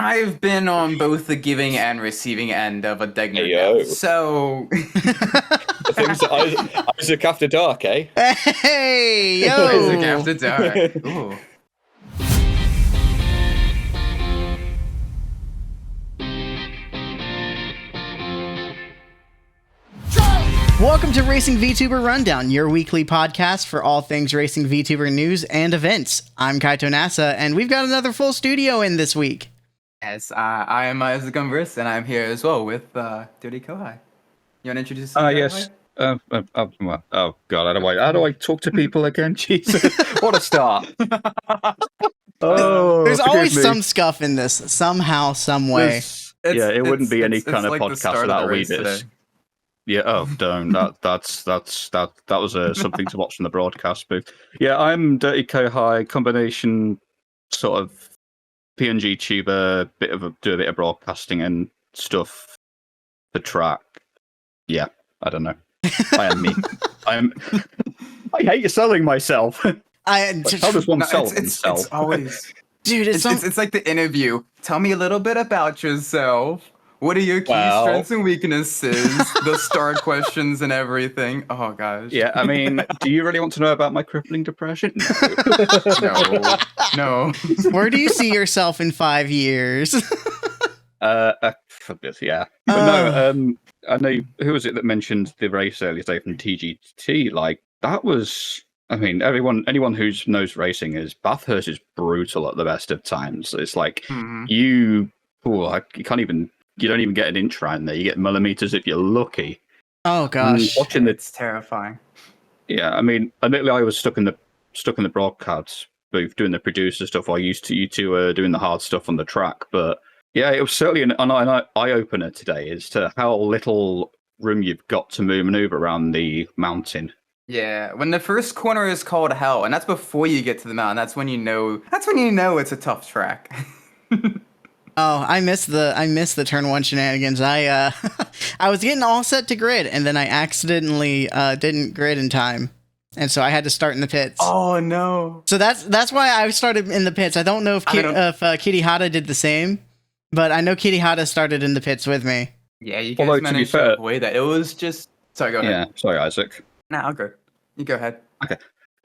I've been on both the giving and receiving end of a Degner death, so Things that Isaac After Dark, eh? Hey, yo! Isaac After Dark. Ooh. Welcome to Racing Vtuber Rundown, your weekly podcast for all things racing Vtuber news and events. I'm Kaito NASA, and we've got another full studio in this week. Yes, I am Isaac Umbras, and I'm here as well with Dirty Kouhai. You want to introduce yourself? Yes. Oh God, how do I talk to people again? Jesus, what a start! There's always some scuff in this, somehow, some way. It wouldn't be any kind of like podcast without a wee bit. Yeah. Oh, don't. That was something to watch from the broadcast booth. Yeah, I'm Dirty Kouhai, combination sort of PNG tuber, do a bit of broadcasting and stuff for Tracc. Yeah, I don't know. I am me. I hate selling myself. How does one sell himself? It's always, dude. It's like the interview. Tell me a little bit about yourself. What are your key strengths and weaknesses? The star questions and everything. Oh gosh. Yeah, I mean, do you really want to know about my crippling depression? No. Where do you see yourself in 5 years? Yeah. But no, I know, who was it that mentioned the race earlier today from TGT? Like, that was, I mean, anyone who knows racing is, Bathurst is brutal at the best of times. It's like, you don't even get an inch right in there. You get millimeters if you're lucky. Oh gosh. It's terrifying. Yeah, I mean, admittedly, I was stuck in the broadcast booth doing the producer stuff while you two were doing the hard stuff on the track. But yeah, it was certainly an eye-opener today as to how little room you've got to maneuver around the mountain. Yeah, when the first corner is called hell, and that's before you get to the mountain, that's when you know it's a tough track. Oh, I missed the turn one shenanigans. I was getting all set to grid, and then I accidentally didn't grid in time, and so I had to start in the pits. Oh no! So that's why I started in the pits. I don't know if Kitty Hada did the same, but I know Kitty Hada started in the pits with me. Yeah, you guys managed to avoid that. It was just sorry. Go ahead. Yeah, sorry, Isaac. Nah, I'll go. You go ahead. Okay,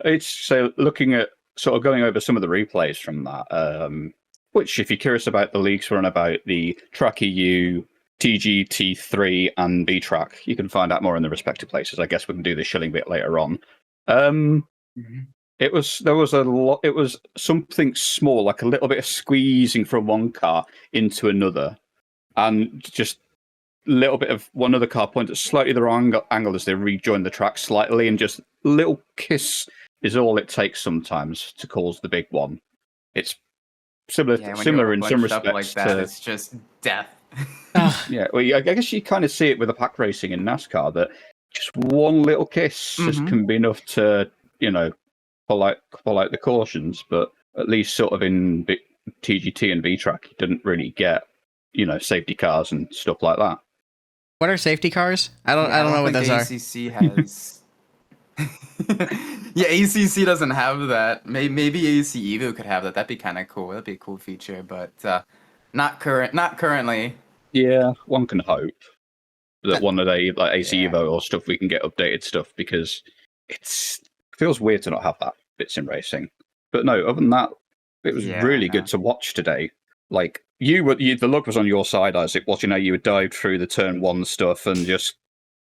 it's so looking at sort of going over some of the replays from that. Which, if you're curious about the leaks run about the Tracc EU, TGT3 and Vtracc, you can find out more in the respective places. I guess we can do the shilling bit later on. It was something small, like a little bit of squeezing from one car into another, and just a little bit of one other car pointed slightly the wrong angle as they rejoin the track slightly, and just a little kiss is all it takes sometimes to cause the big one. It's similar in some respects. Like that, it's just death. Yeah, well, I guess you kind of see it with the pack racing in NASCAR that just one little kiss just can be enough to, pull out the cautions. But at least sort of in TGT and Vtracc, you didn't really get, safety cars and stuff like that. What are safety cars? I don't know what those are. ACC has. Yeah, ACC doesn't have that. Maybe AC Evo could have that. That'd be kind of cool. That'd be a cool feature, but not currently. Yeah, one can hope that one of the like AC Evo or stuff we can get updated stuff, because it feels weird to not have that bits in racing. But no, other than that, it was really good to watch today. Like the luck was on your side, Isaac, watching how you would dive through the turn one stuff and just.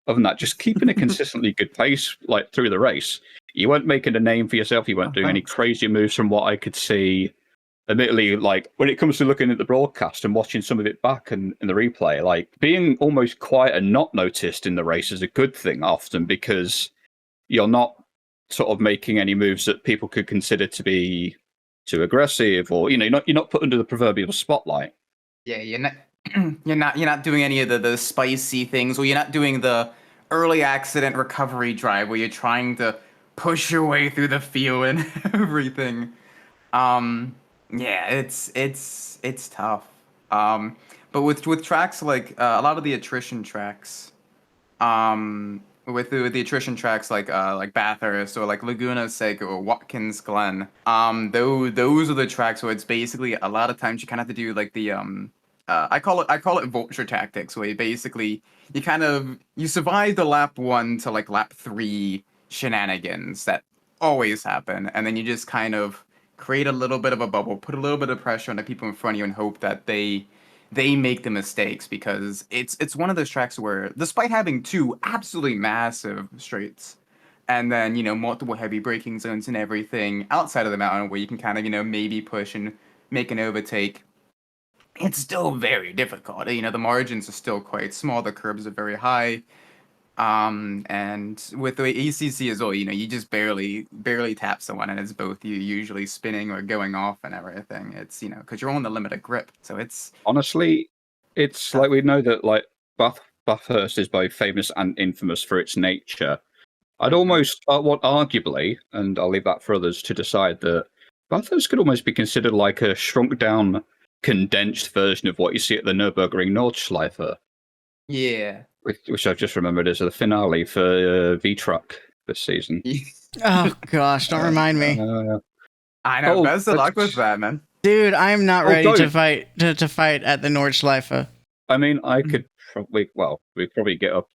Other than that, just keeping a consistently good pace like through the race. You weren't making a name for yourself. You weren't doing any crazy moves from what I could see. Admittedly, like when it comes to looking at the broadcast and watching some of it back and in the replay, like being almost quiet and not noticed in the race is a good thing often, because you're not sort of making any moves that people could consider to be too aggressive, or you're not put under the proverbial spotlight. Yeah, you're not doing any of the spicy things, or you're not doing the early accident recovery drive where you're trying to push your way through the field and everything. Yeah, it's tough. But with tracks like a lot of the attrition tracks, with the attrition tracks like Bathurst or like Laguna Seca or Watkins Glen. Those are the tracks where it's basically a lot of times you kind of have to do like the I call it vulture tactics, where you survive the lap 1 to like lap 3 shenanigans that always happen, and then you just kind of create a little bit of a bubble, put a little bit of pressure on the people in front of you, and hope that they make the mistakes, because it's one of those tracks where, despite having 2 absolutely massive straights and then multiple heavy braking zones and everything outside of the mountain where you can kind of maybe push and make an overtake, it's still very difficult. The margins are still quite small, the curbs are very high. And with the ACC as well, you just barely tap someone, and it's both you usually spinning or going off and everything. It's, because you're on the limit of grip. So it's honestly, it's like we know that like Bathurst is both famous and infamous for its nature. I'd almost want arguably, and I'll leave that for others to decide, that Bathurst could almost be considered like a shrunk down, condensed version of what you see at the Nürburgring Nordschleife. Yeah. Which I've just remembered as the finale for Vtracc this season. Oh gosh, don't remind me. I know. Best of luck with that, man. Dude, I'm not ready to fight at the Nordschleife. I mean, I could probably, we'd probably get up,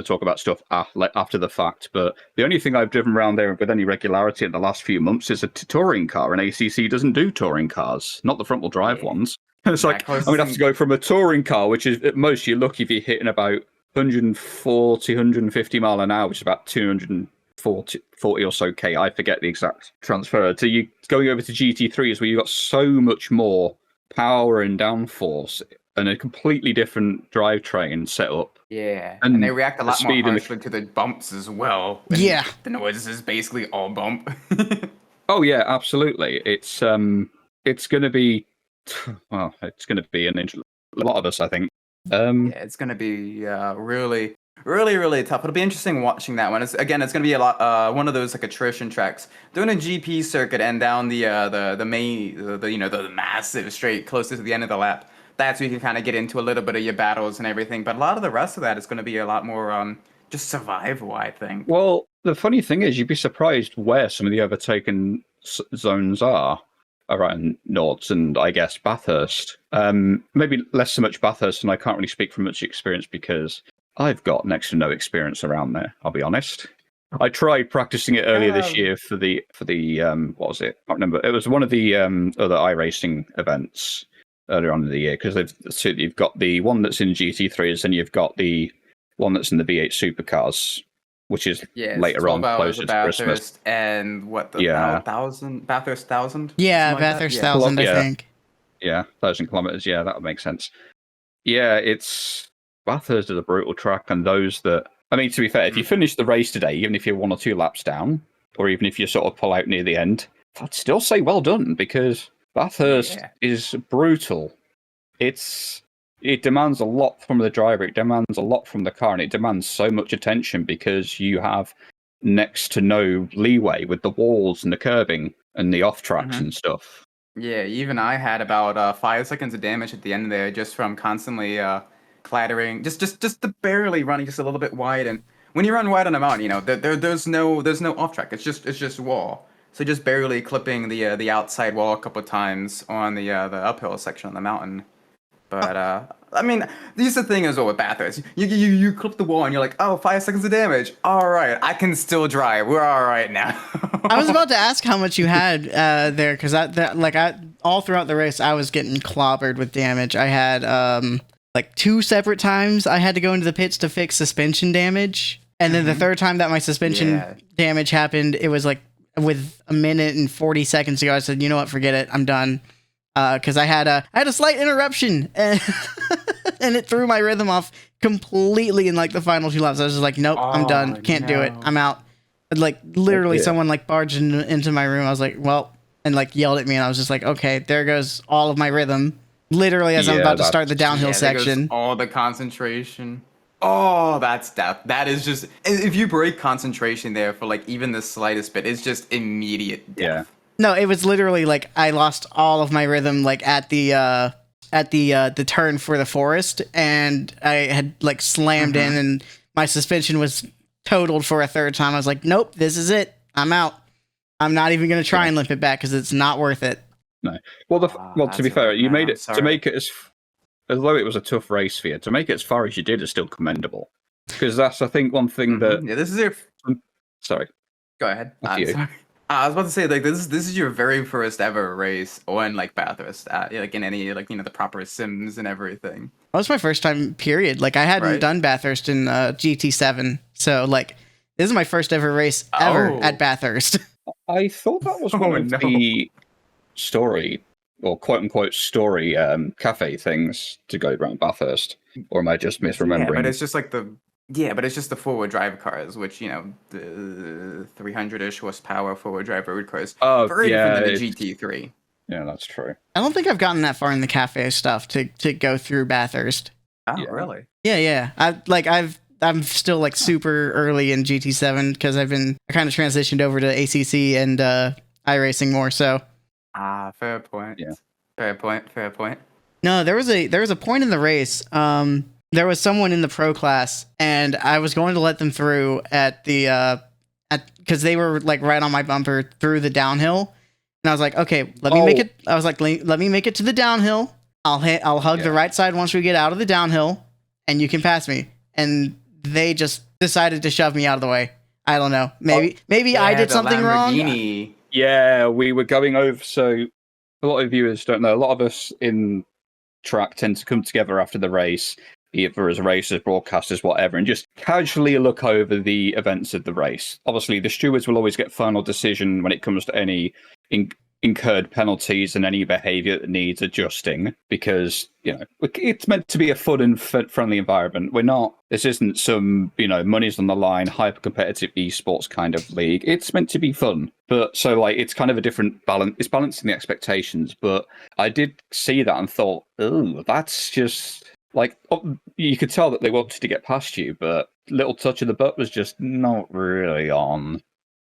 talk about stuff after the fact, but the only thing I've driven around there with any regularity in the last few months is a touring car, and ACC doesn't do touring cars, not the front-wheel drive ones. It's like, I'm going to have to go from a touring car, which is, at most, you're lucky if you're hitting about 140, 150 mile an hour, which is about 240 or so K. I forget the exact transfer. To you going over to GT3s, where you've got so much more power and downforce and a completely different drivetrain setup. Yeah, and they react a lot more harshly to the bumps as well. Yeah. The noise is basically all bump. Oh, yeah, absolutely. It's going to be, it's going to be a lot of us, I think. Yeah, it's going to be really, really, really tough. It'll be interesting watching that one. It's going to be a lot one of those like attrition tracks. Doing a GP circuit and down the massive straight closest to the end of the lap. That's where you can kind of get into a little bit of your battles and everything. But a lot of the rest of that is going to be a lot more just survival, I think. Well, the funny thing is, you'd be surprised where some of the overtaken zones are around Nords and, I guess, Bathurst. Maybe less so much Bathurst, and I can't really speak from much experience because I've got next to no experience around there, I'll be honest. I tried practicing it earlier this year for the what was it? I can't remember. It was one of the other iRacing events earlier on in the year, because you've got the one that's in GT3s and you've got the one that's in the V8 supercars, which is later on, closer to Christmas. And what, the 1,000? Bathurst 1,000? Yeah, Bathurst 1,000, I think. Yeah, 1,000 kilometers. Yeah, that would make sense. Yeah, Bathurst is a brutal track, and those that, I mean, to be fair, if you finish the race today, even if you're 1 or 2 laps down, or even if you sort of pull out near the end, I'd still say well done, because Bathurst is brutal. It demands a lot from the driver, it demands a lot from the car, and it demands so much attention because you have next to no leeway with the walls and the curbing and the off tracks and stuff. Yeah, even I had about 5 seconds of damage at the end there just from constantly clattering, just the barely running just a little bit wide. And when you run wide on a mountain, there's no off track. It's just wall. So just barely clipping the outside wall a couple of times on the uphill section on the mountain. But I mean, this is the thing as well with Bathurst. You clip the wall and you're like, oh, 5 seconds of damage. All right, I can still drive. We're all right now. I was about to ask how much you had there, because all throughout the race I was getting clobbered with damage. I had 2 separate times I had to go into the pits to fix suspension damage, and then the third time that my suspension damage happened, it was like with 1 minute and 40 seconds ago. I said, you know what, forget it, I'm done. Because I had a slight interruption, and it threw my rhythm off completely in like the final 2 laps. I was just like, nope, I'm done. Can't do it. I'm out. Like literally, someone like barged into my room. I was like, well, and like yelled at me, and I was just like, okay, there goes all of my rhythm. Literally, as I'm about to start the downhill section. All the concentration. Oh, that's death. That is just, if you break concentration there for like even the slightest bit, it's just immediate death. Yeah. No, it was literally like I lost all of my rhythm like at the turn for the forest, and I had like slammed in, and my suspension was totaled for a third time. I was like, nope, this is it. I'm out. I'm not even going to try and limp it back because it's not worth it. No. Well, to be fair, you made it sorry. to make it although it was a tough race for you, to make it as far as you did is still commendable. Because that's, I think, one thing that. Yeah, this is your. Sorry. Go ahead. That's you. Sorry. I was about to say, like, this is your very first ever race on like Bathurst, like in any like the proper sims and everything. That was my first time. Period. Like I hadn't done Bathurst in GT7, so like this is my first ever race ever at Bathurst. I thought that was one of the story or quote unquote story cafe things to go around Bathurst, or am I just misremembering? Yeah, but it's just like the forward drive cars, which the 300-ish horsepower forward drive road cars. Very different than the GT3. Yeah, that's true. I don't think I've gotten that far in the cafe stuff to go through Bathurst. Oh, really? Yeah. I'm still like super early in GT7 because I kind of transitioned over to ACC and iRacing more. So. Fair point. Yeah. Fair point. No, there was a point in the race. There was someone in the pro class, and I was going to let them through because they were like right on my bumper through the downhill, and I was like, okay, let me make it. I was like, let me make it to the downhill. I'll hug the right side once we get out of the downhill, and you can pass me. And they just decided to shove me out of the way. I don't know. Maybe I did something wrong. Yeah, we were going over. So a lot of viewers don't know. A lot of us in Tracc tend to come together after the race, either as racers, broadcasters, whatever, and just casually look over the events of the race. Obviously, the stewards will always get final decision when it comes to any incurred penalties and any behaviour that needs adjusting, because it's meant to be a fun and friendly environment. This isn't some money's on the line, hyper competitive esports kind of league. It's meant to be fun, but so like it's kind of a different balance. It's balancing the expectations, but I did see that and thought, oh, that's just like you could tell that they wanted to get past you, but little touch of the butt was just not really on.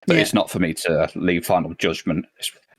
But it's not for me to leave final judgment.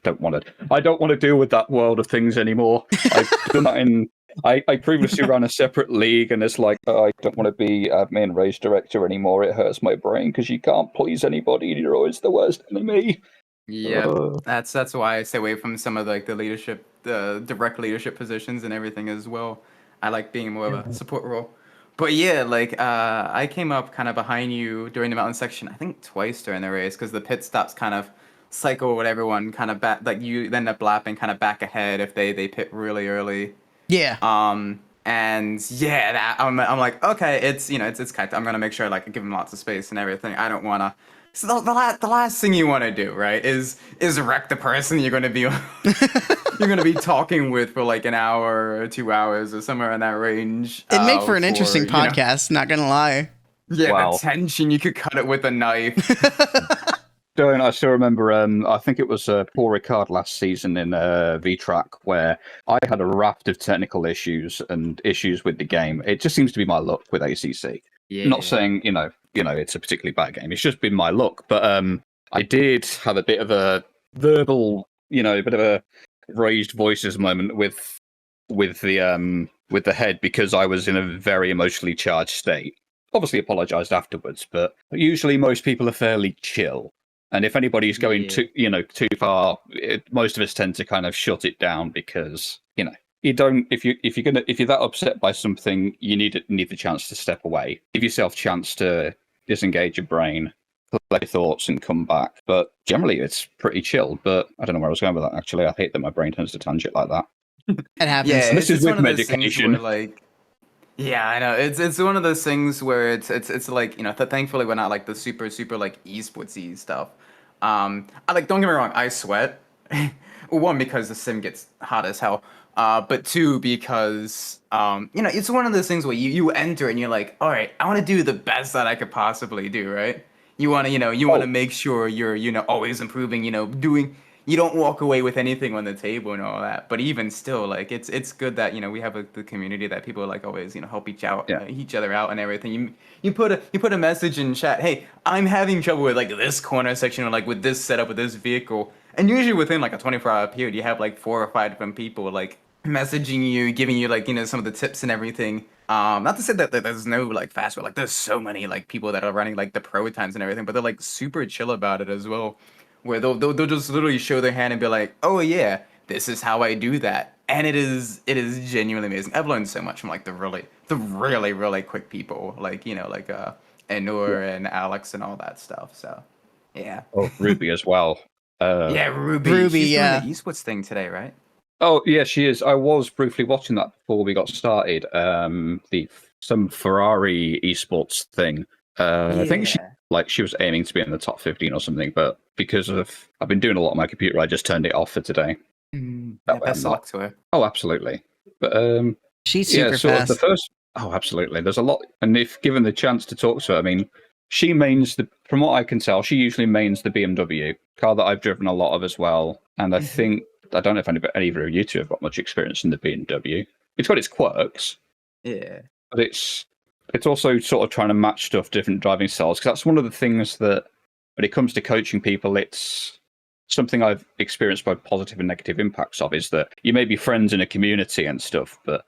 I don't want to deal with that world of things anymore. I've done that I previously ran a separate league, and it's like, I don't want to be admin race director anymore. It hurts my brain because you can't please anybody. You're always the worst enemy. Yeah, that's why I stay away from some of like the leadership, the direct leadership positions and everything as well. I like being more of a support role. But yeah, like I came up kind of behind you during the mountain section, I think twice during the race, because the pit stops kind of cycle with everyone kind of back, like you end up lapping kind of back ahead if they pit really early. Yeah. And yeah, that I'm like, okay, it's Kaito. I'm gonna make sure like I give him lots of space and everything. I don't wanna. So the last thing you want to do, right, is wreck the person you're gonna be talking with for like an hour or 2 hours or somewhere in that range. It'd make for an interesting podcast. Not gonna lie. Yeah, wow. The tension, you could cut it with a knife. I still remember, I think it was Paul Ricard last season in Vtracc, where I had a raft of technical issues and issues with the game. It just seems to be my luck with ACC. Yeah. Not saying, it's a particularly bad game. It's just been my luck. But I did have a bit of a verbal, a bit of a raised voices moment with the head, because I was in a very emotionally charged state. Obviously apologized afterwards, but usually most people are fairly chill. And if anybody's going too far, most of us tend to kind of shut it down, because you don't. If you're that upset by something, you need the chance to step away, give yourself a chance to disengage your brain, collect your thoughts, and come back. But generally, it's pretty chill. But I don't know where I was going with that. Actually, I hate that my brain turns to tangent like that. It happens. Yeah, this is with medication. Yeah, I know. It's one of those things where it's like, thankfully we're not like the super like esportsy stuff. I like, don't get me wrong, I sweat. One, because the sim gets hot as hell. But two, because it's one of those things where you enter and you're like, all right, I want to do the best that I could possibly do, right? You want to want to make sure you're always improving, doing. You don't walk away with anything on the table and all that. But even still, like it's good that we have the community that people like always help each other out and everything. You put a message in chat. Hey, I'm having trouble with like this corner section or like with this setup with this vehicle. And usually within like a 24-hour period, you have like 4 or 5 different people like messaging you, giving you like some of the tips and everything. Not to say that there's no like fast, but like there's so many like people that are running like the pro times and everything, but they're like super chill about it as well. Where they'll just literally show their hand and be like, oh yeah, this is how I do that, and it is genuinely amazing. I've learned so much from like the really quick people like like Enur and Alex and all that stuff. So yeah. Oh, Ruby as well. Yeah, Ruby. Ruby, She's yeah. doing the esports thing today, right? Oh yeah, she is. I was briefly watching that before we got started. Some Ferrari esports thing. I think she was aiming to be in the top 15 or something, but because I've been doing a lot on my computer, I just turned it off for today. Best of luck to her. Oh, absolutely. But She's super sort fast. of the first. Oh, absolutely. There's a lot, and if given the chance to talk to her, I mean, she mains from what I can tell, she usually mains the BMW car that I've driven a lot of as well, and I think. I don't know if any of you two have got much experience in the BMW. It's got its quirks. Yeah. But it's also sort of trying to match stuff, different driving styles, because that's one of the things that, when it comes to coaching people, it's something I've experienced both positive and negative impacts of, is that you may be friends in a community and stuff, but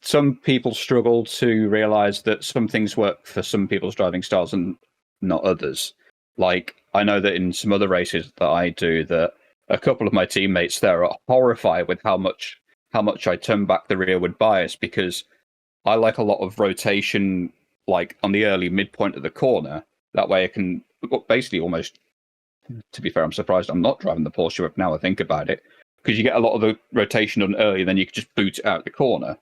some people struggle to realise that some things work for some people's driving styles and not others. Like, I know that in some other races that I do, that a couple of my teammates there are horrified with how much I turn back the rearward bias, because I like a lot of rotation, like on the early midpoint of the corner. That way I can basically almost, to be fair, I'm surprised I'm not driving the Porsche up now I think about it, because you get a lot of the rotation done early, then you can just boot it out the corner.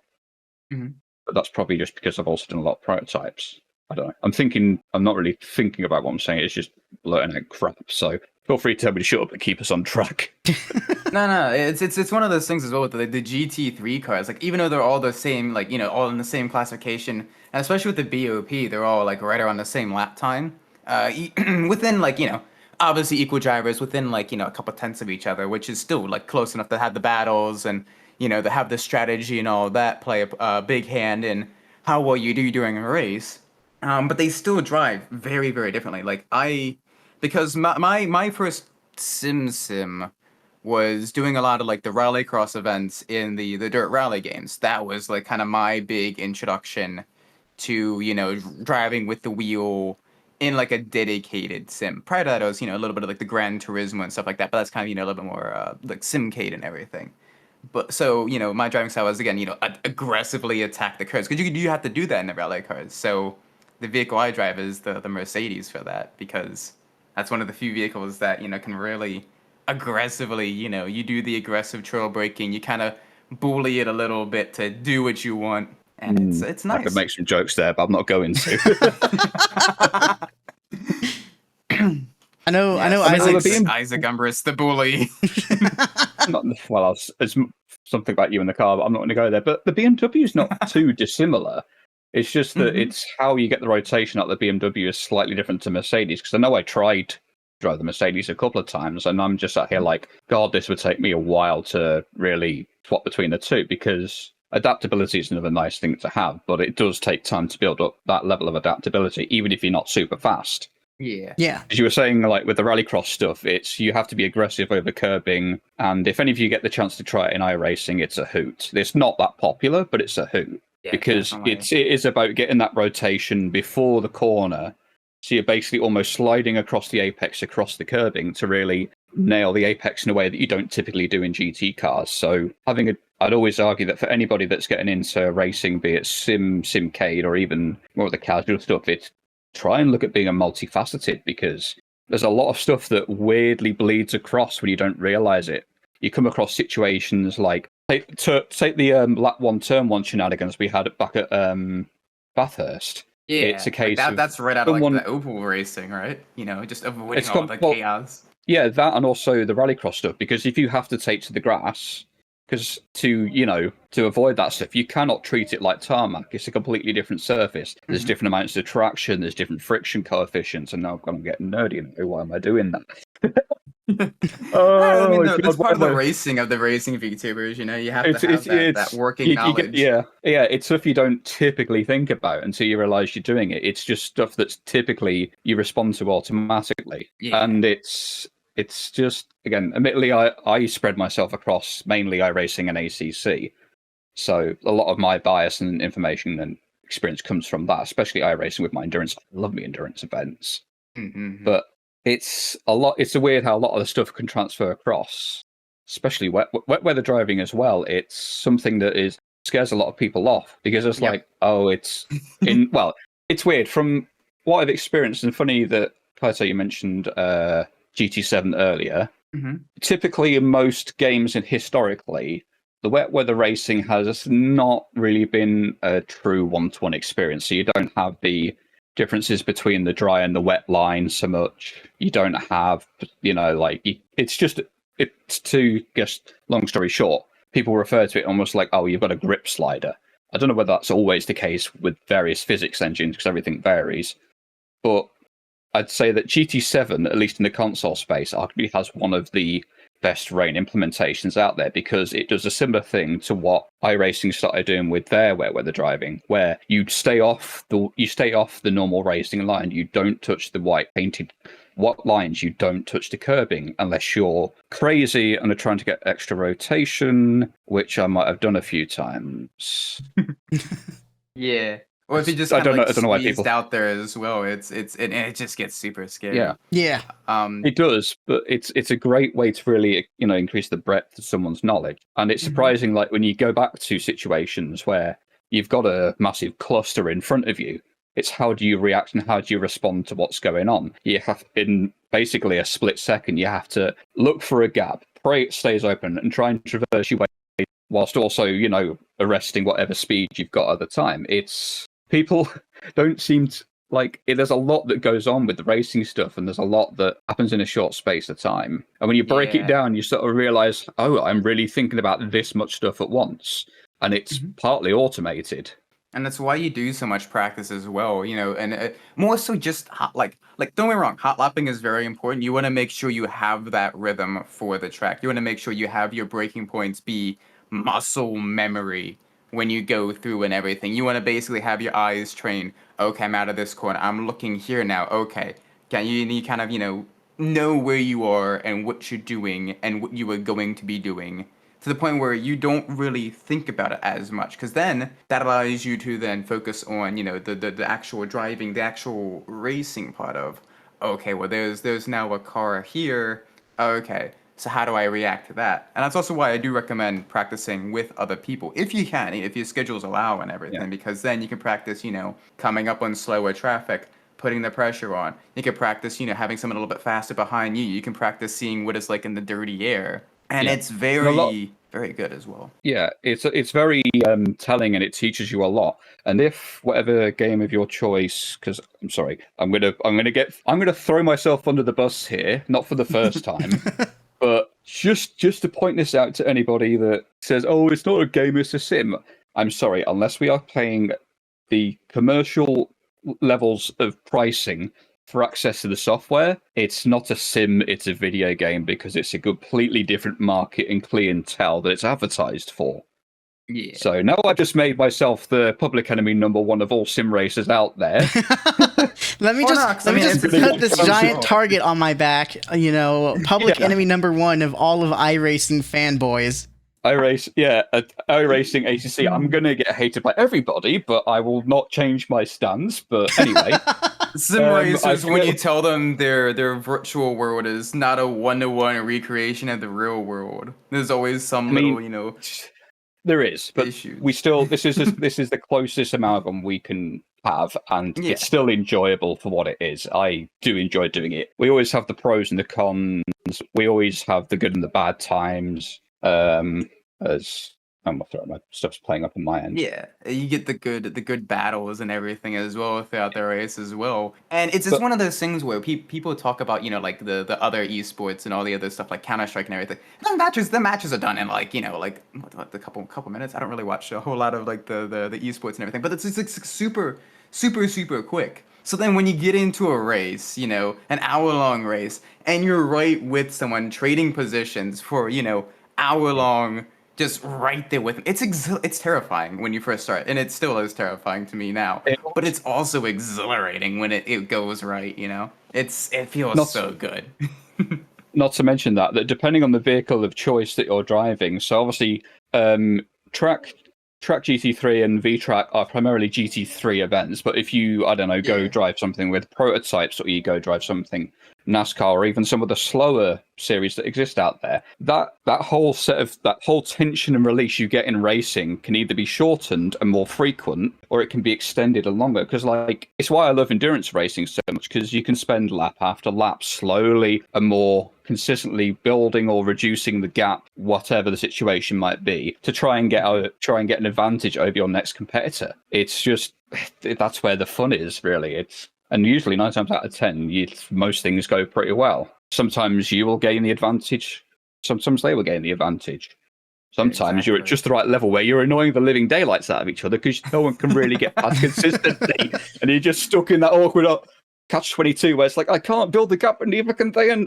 Mm-hmm. But that's probably just because I've also done a lot of prototypes. I don't know. I'm not really thinking about what I'm saying. It's just blurting out crap. So feel free to tell me to shut up and keep us on track. No, it's one of those things as well with the GT3 cars. Like, even though they're all the same, like all in the same classification, and especially with the BOP, they're all like right around the same lap time. Within like obviously equal drivers, within like a couple tenths of each other, which is still like close enough to have the battles and to have the strategy and all that play a big hand in how well you do during a race. But they still drive very, very differently. Like because my first sim was doing a lot of like the rallycross events in the dirt rally games. That was like kind of my big introduction to driving with the wheel in like a dedicated sim. Prior to that, I was a little bit of like the Gran Turismo and stuff like that. But that's kind of a little bit more like simcade and everything. But so my driving style was again aggressively attack the curves, because you have to do that in the rally cars. So the vehicle I drive is the Mercedes for that, because that's one of the few vehicles that can really aggressively you do the aggressive trail braking. You kind of bully it a little bit to do what you want, and it's nice. I could make some jokes there, but I'm not going to. I know. Isaac Umbras the bully. It's something about you in the car, but I'm not going to go there. But the BMW is not too dissimilar. It's just that it's how you get the rotation out of the BMW is slightly different to Mercedes. Because I know I tried to drive the Mercedes a couple of times, and I'm just out here like, God, this would take me a while to really swap between the two, because adaptability is another nice thing to have, but it does take time to build up that level of adaptability, even if you're not super fast. Yeah. As you were saying, like with the rallycross stuff, you have to be aggressive over curbing, and if any of you get the chance to try it in iRacing, it's a hoot. It's not that popular, but it's a hoot. Yeah, because it is about getting that rotation before the corner, so you're basically almost sliding across the apex, across the curbing, to really nail the apex in a way that you don't typically do in GT cars. So I'd always argue that for anybody that's getting into racing, be it simcade, or even more of the casual stuff, it's try and look at being a multifaceted, because there's a lot of stuff that weirdly bleeds across when you don't realize it. You come across situations like take the lap 1 turn 1 shenanigans we had back at Bathurst. Yeah, it's a case like of that's right out of like the oval racing, right? Just avoiding all the chaos. Yeah, that, and also the rallycross stuff, because if you have to take to the grass, because to avoid that stuff, you cannot treat it like tarmac. It's a completely different surface. There's different amounts of traction. There's different friction coefficients. And now I'm getting nerdy. Why am I doing that? I mean, that's part of the racing of the racing VTubers. You have to have that working knowledge. Yeah, it's stuff you don't typically think about until you realize you're doing it. It's just stuff that's typically you respond to automatically, and it's It's just, again, admittedly, I spread myself across mainly iRacing and ACC. So a lot of my bias and information and experience comes from that, especially iRacing with my endurance. I love my endurance events. Mm-hmm. But it's weird how a lot of the stuff can transfer across, especially wet weather driving as well. It's something that scares a lot of people off because it's like, oh, it's well, it's weird from what I've experienced. And funny that, Kaito, you mentioned GT7 earlier. Mm-hmm. Typically, in most games and historically, the wet weather racing has not really been a true one-to-one experience. So you don't have the differences between the dry and the wet line so much. You don't have, it's just long story short, people refer to it almost like, oh, you've got a grip slider. I don't know whether that's always the case with various physics engines because everything varies. But I'd say that GT7, at least in the console space, arguably has one of the best rain implementations out there because it does a similar thing to what iRacing started doing with their wet weather driving, where you stay off the normal racing line. You don't touch the white painted lines. You don't touch the curbing unless you're crazy and are trying to get extra rotation, which I might have done a few times. Yeah. Or if you just I kind of don't know why squeezed people out there as well, it just gets super scary. Yeah. Yeah. It does, but it's a great way to really, increase the breadth of someone's knowledge. And it's surprising, like when you go back to situations where you've got a massive cluster in front of you, it's how do you react and how do you respond to what's going on? You have, in basically a split second, you have to look for a gap, pray it stays open, and try and traverse your way whilst also, arresting whatever speed you've got at the time. People don't seem to, there's a lot that goes on with the racing stuff, and there's a lot that happens in a short space of time. And when you break it down, you sort of realize, oh, I'm really thinking about this much stuff at once, and it's partly automated. And that's why you do so much practice as well, and more so just don't get me wrong, hot lapping is very important. You want to make sure you have that rhythm for the track. You want to make sure you have your braking points be muscle memory when you go through and everything. You want to basically have your eyes trained. Okay, I'm out of this corner. I'm looking here now. Okay. You kind of, know where you are and what you're doing and what you are going to be doing to the point where you don't really think about it as much, because then that allows you to then focus on, the actual driving, the actual racing part of, okay, well, there's now a car here. Okay. So how do I react to that? And that's also why I do recommend practicing with other people, if you can, if your schedules allow and everything, because then you can practice, coming up on slower traffic, putting the pressure on. You can practice, having someone a little bit faster behind you. You can practice seeing what it's like in the dirty air. And it's very, very good as well. Yeah, it's very telling, and it teaches you a lot. And if whatever game of your choice, because I'm sorry, I'm gonna throw myself under the bus here, not for the first time. But just to point this out to anybody that says, oh, it's not a game, it's a sim. I'm sorry, unless we are paying the commercial levels of pricing for access to the software, it's not a sim, it's a video game, because it's a completely different market and clientele that it's advertised for. Yeah. So now I've just made myself the public enemy number one of all sim racers out there. Let me just put this giant target on my back. Public enemy number one of all of iRacing fanboys. iRacing ACC. I'm gonna get hated by everybody, but I will not change my stance. But anyway, sim racers, when you tell them their virtual world is not a one-to-one recreation of the real world, there's always some little, there is, but issues. We still this is the closest amalgam we can have, and it's still enjoyable for what it is. I do enjoy doing it. We always have the pros and the cons. We always have the good and the bad times. As my stuff's playing up on my end. Yeah, you get the good battles and everything as well throughout the race as well. And it's just one of those things where people talk about, like the other esports and all the other stuff like Counter-Strike and everything. The matches are done in a couple minutes. I don't really watch a whole lot of the esports and everything, but it's super quick. So then when you get into a race, an hour-long race, and you're right with someone trading positions for, hour-long, just right there with him. It's terrifying when you first start, and it still is terrifying to me now. But it's also exhilarating when it goes right. It feels so good. not to mention that depending on the vehicle of choice that you're driving, so obviously Tracc GT3 and Vtracc are primarily GT3 events, but if you, I don't know, go drive something with prototypes, or you go drive something NASCAR, or even some of the slower series that exist out there, that whole tension and release you get in racing can either be shortened and more frequent, or it can be extended and longer. Because like, it's why I love endurance racing so much, because you can spend lap after lap slowly and more consistently building or reducing the gap, whatever the situation might be, to try and get an advantage over your next competitor. It's just, that's where the fun is, really. And usually 9 times out of 10, most things go pretty well. Sometimes you will gain the advantage. Sometimes they will gain the advantage. Sometimes you're at just the right level where you're annoying the living daylights out of each other because no one can really get past consistency, and you're just stuck in that awkward catch-22 where it's like, I can't build the gap, and neither can they, and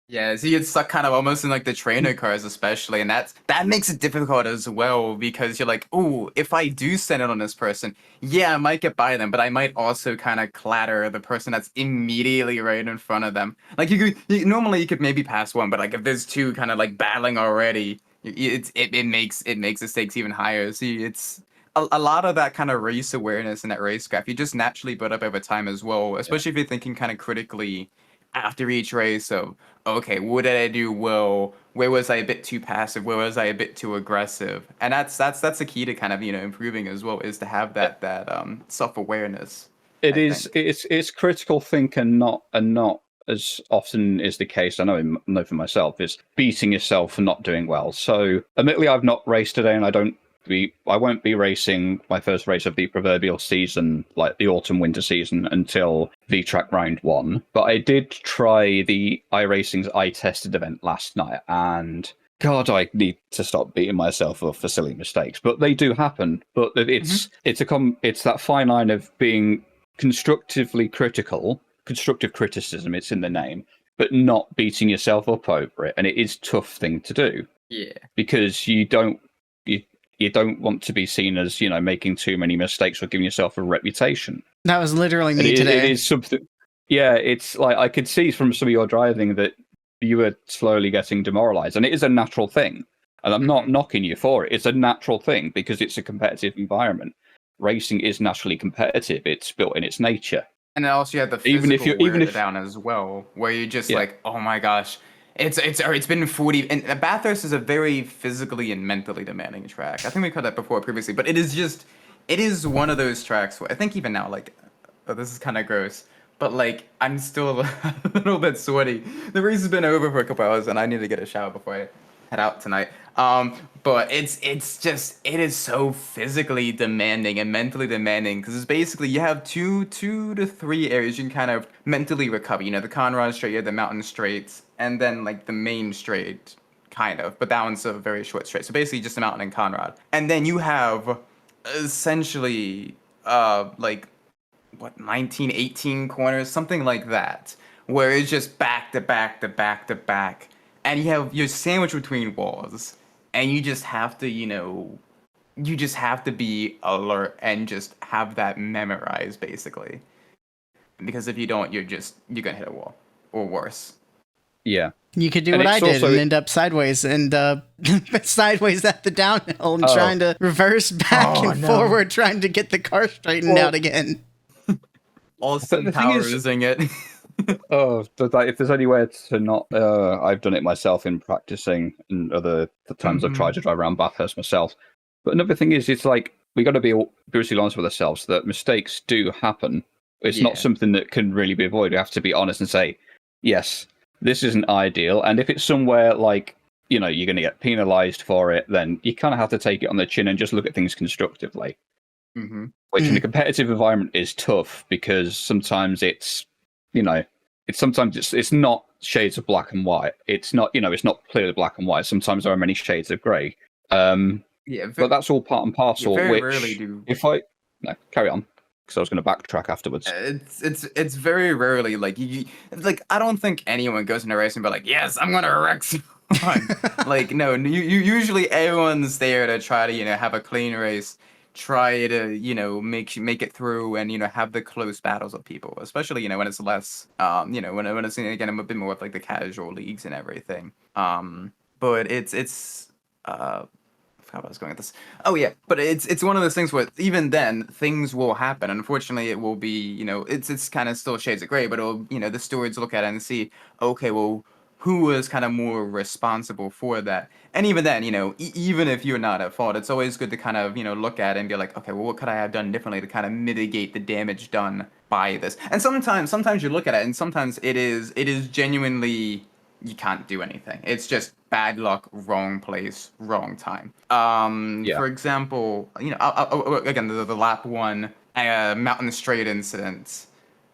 Yeah, so you get stuck kind of almost in like the trainer cars especially, and that makes it difficult as well, because you're like, oh, if I do send it on this person, yeah, I might get by them, but I might also kind of clatter the person that's immediately right in front of them. Like normally you could maybe pass one, but like if there's two kind of like battling already, it makes the stakes even higher. See, it's a lot of that kind of race awareness and that racecraft you just naturally build up over time as well, especially if you're thinking kind of critically after each race of, okay, what did I do well? Where was I a bit too passive? Where was I a bit too aggressive? And that's the key to kind of, improving as well, is to have that self-awareness. It's critical thinking, not as often is the case. I know for myself, is beating yourself for not doing well. So admittedly, I've not raced today, and I won't be racing my first race of the proverbial season, like the autumn-winter season, until Vtracc Round 1. But I did try the iRacing's iTested event last night, and God, I need to stop beating myself up for silly mistakes. But they do happen. But it's that fine line of being constructively critical, constructive criticism, it's in the name, but not beating yourself up over it. And it is a tough thing to do. Yeah. Because you don't want to be seen as, making too many mistakes or giving yourself a reputation. That was literally me today. It is something. Yeah, it's like I could see from some of your driving that you were slowly getting demoralized, and it is a natural thing. And I'm not knocking you for it. It's a natural thing because it's a competitive environment. Racing is naturally competitive. It's built in its nature. And then also you have the physical wear down as well, where you're just like, oh my gosh. It's been 40, and Bathurst is a very physically and mentally demanding track. I think we covered that before previously, but it is one of those tracks where I think even now, like, oh, this is kind of gross, but like I'm still a little bit sweaty. The race has been over for a couple hours, and I need to get a shower before I head out tonight. But it is so physically demanding and mentally demanding, because it's basically you have two to three areas you can kind of mentally recover. The Conrad Straight, you have the mountain straights, and then like the main straight, kind of, but that one's a very short straight. So basically just the mountain and Conrad, and then you have essentially 19, 18 corners, something like that, where it's just back to back to back to back. And you're sandwiched between walls, and you just have to, be alert and just have that memorized, basically. Because if you don't, you're gonna hit a wall, or worse. Yeah. You could do what I did and end up sideways and sideways at the downhill and trying to reverse back and forward, trying to get the car straightened out again. Austin Powers-ing it. If there's anywhere to not, I've done it myself in practicing, and other times I've tried to drive around Bathurst myself. But another thing is, it's like we got to be brutally honest with ourselves that mistakes do happen. It's not something that can really be avoided. We have to be honest and say, yes, this isn't ideal. And if it's somewhere like, you're going to get penalized for it, then you kind of have to take it on the chin and just look at things constructively. Mm-hmm. Which in a competitive environment is tough, because sometimes it's not shades of black and white. It's not clearly black and white. Sometimes there are many shades of grey. But that's all part and parcel. Very rarely do. Carry on, because I was going to backtrack afterwards. It's very rarely like I don't think anyone goes into a race and be like, yes, I'm gonna wreck someone. No, you usually everyone's there to try to have a clean race. try to, make it through and, have the close battles with people, especially, when it's less, when it's, again, a bit more with like the casual leagues and everything. But it's, I forgot where I was going with this. Oh yeah, but it's one of those things where even then things will happen. Unfortunately, it will be, it's kind of still shades of gray, but it'll, the stewards look at it and see, okay, well, who was kind of more responsible for that? And even then, even if you're not at fault, it's always good to kind of, look at it and be like, okay, well, what could I have done differently to kind of mitigate the damage done by this? And sometimes you look at it, and sometimes it is genuinely, you can't do anything. It's just bad luck, wrong place, wrong time. For example, again, the lap one Mountain Straight incident,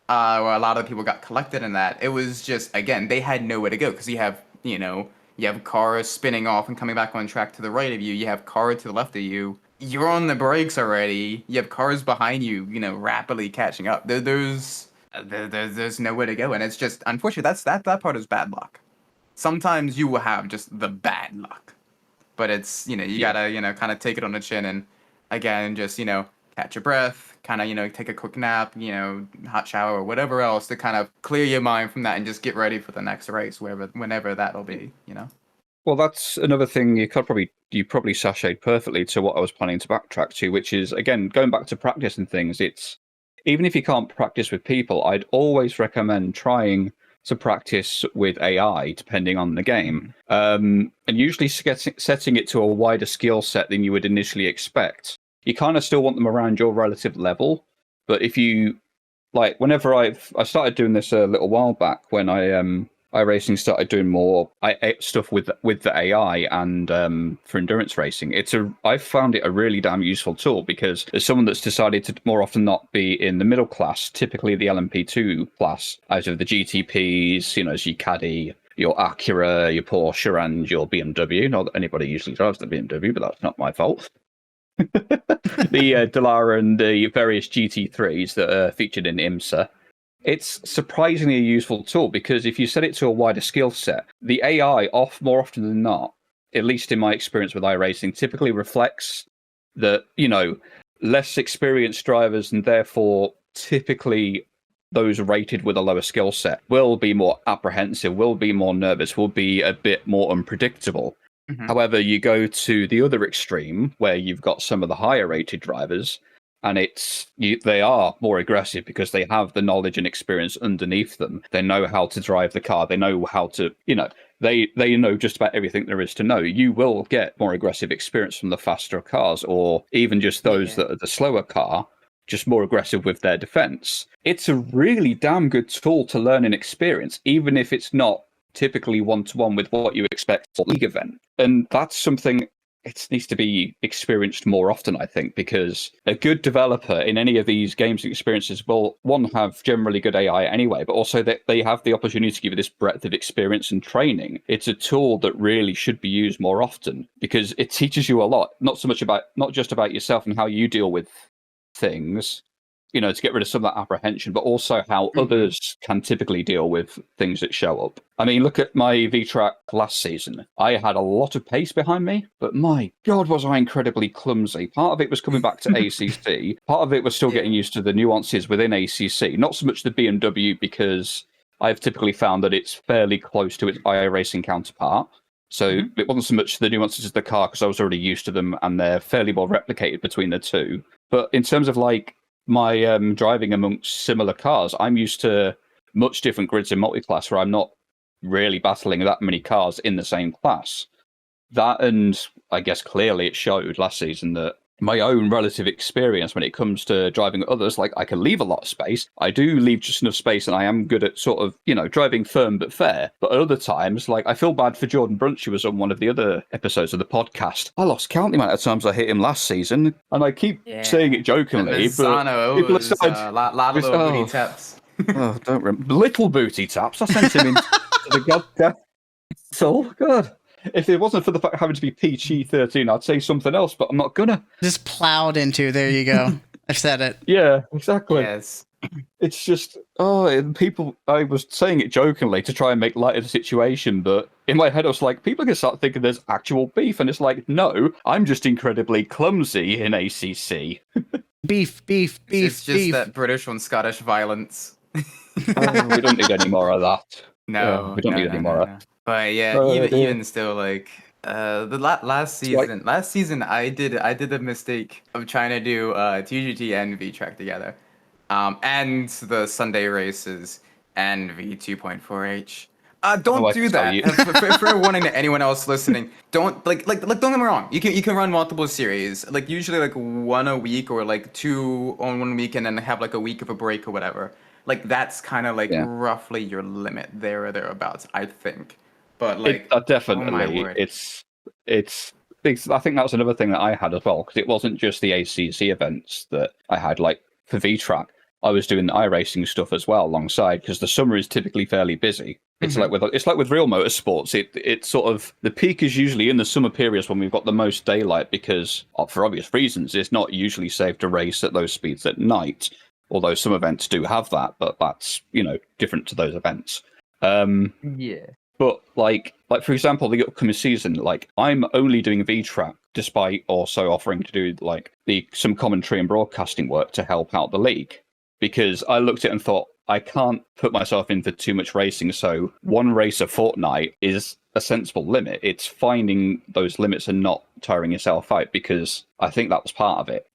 where a lot of people got collected in that. It was just, again, they had nowhere to go because you have cars spinning off and coming back on track to the right of you. You have cars to the left of you. You're on the brakes already. You have cars behind you, rapidly catching up. There's nowhere to go, and it's just, unfortunately, that part is bad luck. Sometimes you will have just the bad luck, but it's, you gotta, kind of take it on the chin and, again, just, catch your breath, kind of, take a quick nap, hot shower or whatever else to kind of clear your mind from that and just get ready for the next race, whenever that'll be, Well, that's another thing you probably sashayed perfectly to what I was planning to backtrack to, which is, again, going back to practice and things, it's, even if you can't practice with people, I'd always recommend trying to practice with AI, depending on the game, and usually setting it to a wider skill set than you would initially expect. You kind of still want them around your relative level, but if you, like, whenever I started doing this a little while back when iRacing started doing more stuff with the AI and for endurance racing, I've found it a really damn useful tool, because as someone that's decided to more often not be in the middle class, typically the LMP2 class, out of the GTPs, as your Caddy, your Acura, your Porsche, and your BMW. Not that anybody usually drives the BMW, but that's not my fault. The Dallara and the various GT3s that are featured in IMSA. It's surprisingly a useful tool, because if you set it to a wider skill set, the AI more often than not, at least in my experience with iRacing, typically reflects that, less experienced drivers, and therefore typically those rated with a lower skill set, will be more apprehensive, will be more nervous, will be a bit more unpredictable. Mm-hmm. However, you go to the other extreme where you've got some of the higher rated drivers, and they are more aggressive because they have the knowledge and experience underneath them. They know how to drive the car. They know how to, they know just about everything there is to know. You will get more aggressive experience from the faster cars, or even just those that are the slower car, just more aggressive with their defense. It's a really damn good tool to learn and experience, even if it's not typically one-to-one with what you expect for a league event. And that's something, it needs to be experienced more often, I think, because a good developer in any of these games and experiences will, one, have generally good AI anyway, but also that they have the opportunity to give you this breadth of experience and training. It's a tool that really should be used more often, because it teaches you a lot, not just about yourself and how you deal with things, to get rid of some of that apprehension, but also how others can typically deal with things that show up. I mean, look at my Vtracc last season. I had a lot of pace behind me, but my God, was I incredibly clumsy. Part of it was coming back to ACC. Part of it was still getting used to the nuances within ACC. Not so much the BMW, because I've typically found that it's fairly close to its iRacing counterpart. So it wasn't so much the nuances of the car, because I was already used to them, and they're fairly well replicated between the two. But in terms of my driving amongst similar cars, I'm used to much different grids in multi-class, where I'm not really battling that many cars in the same class. That, and I guess clearly it showed last season that my own relative experience when it comes to driving others, I can leave a lot of space. I do leave just enough space, and I am good at sort of, driving firm but fair. But at other times, I feel bad for Jordan Brunch, who was on one of the other episodes of the podcast. I lost count the amount of times I hit him last season, and I keep saying it jokingly, but people aside, a lot of little booty taps. Oh, don't remember. Little booty taps. I sent him into the goddamn soul. God. If it wasn't for the fact of having to be PG-13, I'd say something else, but I'm not gonna. Just plowed into. There you go. I've said it. Yeah, exactly. Yes. It's just, people, I was saying it jokingly to try and make light of the situation, but in my head, I was like, people are going to start thinking there's actual beef. And it's like, no, I'm just incredibly clumsy in ACC. Beef. It's just that British and Scottish violence. We don't need any more of that. No, we don't need any more of no. But yeah, even still, like the last season, I did the mistake of trying to do TGT and Vtracc together, and the Sunday races and V2.4H. Don't do that. For warning to anyone else listening, don't like don't get me wrong. You can run multiple series, like usually like one a week or like two on one week and then have like a week of a break or whatever. Like that's kind of like roughly your limit there or thereabouts, I think. But like definitely, it's I think that was another thing that I had as well, because it wasn't just the ACC events that I had. Like for Vtracc, I was doing the iRacing stuff as well alongside, because the summer is typically fairly busy. It's like with real motorsports. It's sort of the peak is usually in the summer periods when we've got the most daylight, because for obvious reasons, it's not usually safe to race at those speeds at night. Although some events do have that, but that's different to those events. But like for example, the upcoming season, like I'm only doing Vtracc, despite also offering to do like some commentary and broadcasting work to help out the league, because I looked at it and thought I can't put myself in for too much racing. So one race a fortnight is a sensible limit. It's finding those limits and not tiring yourself out, because I think that was part of it.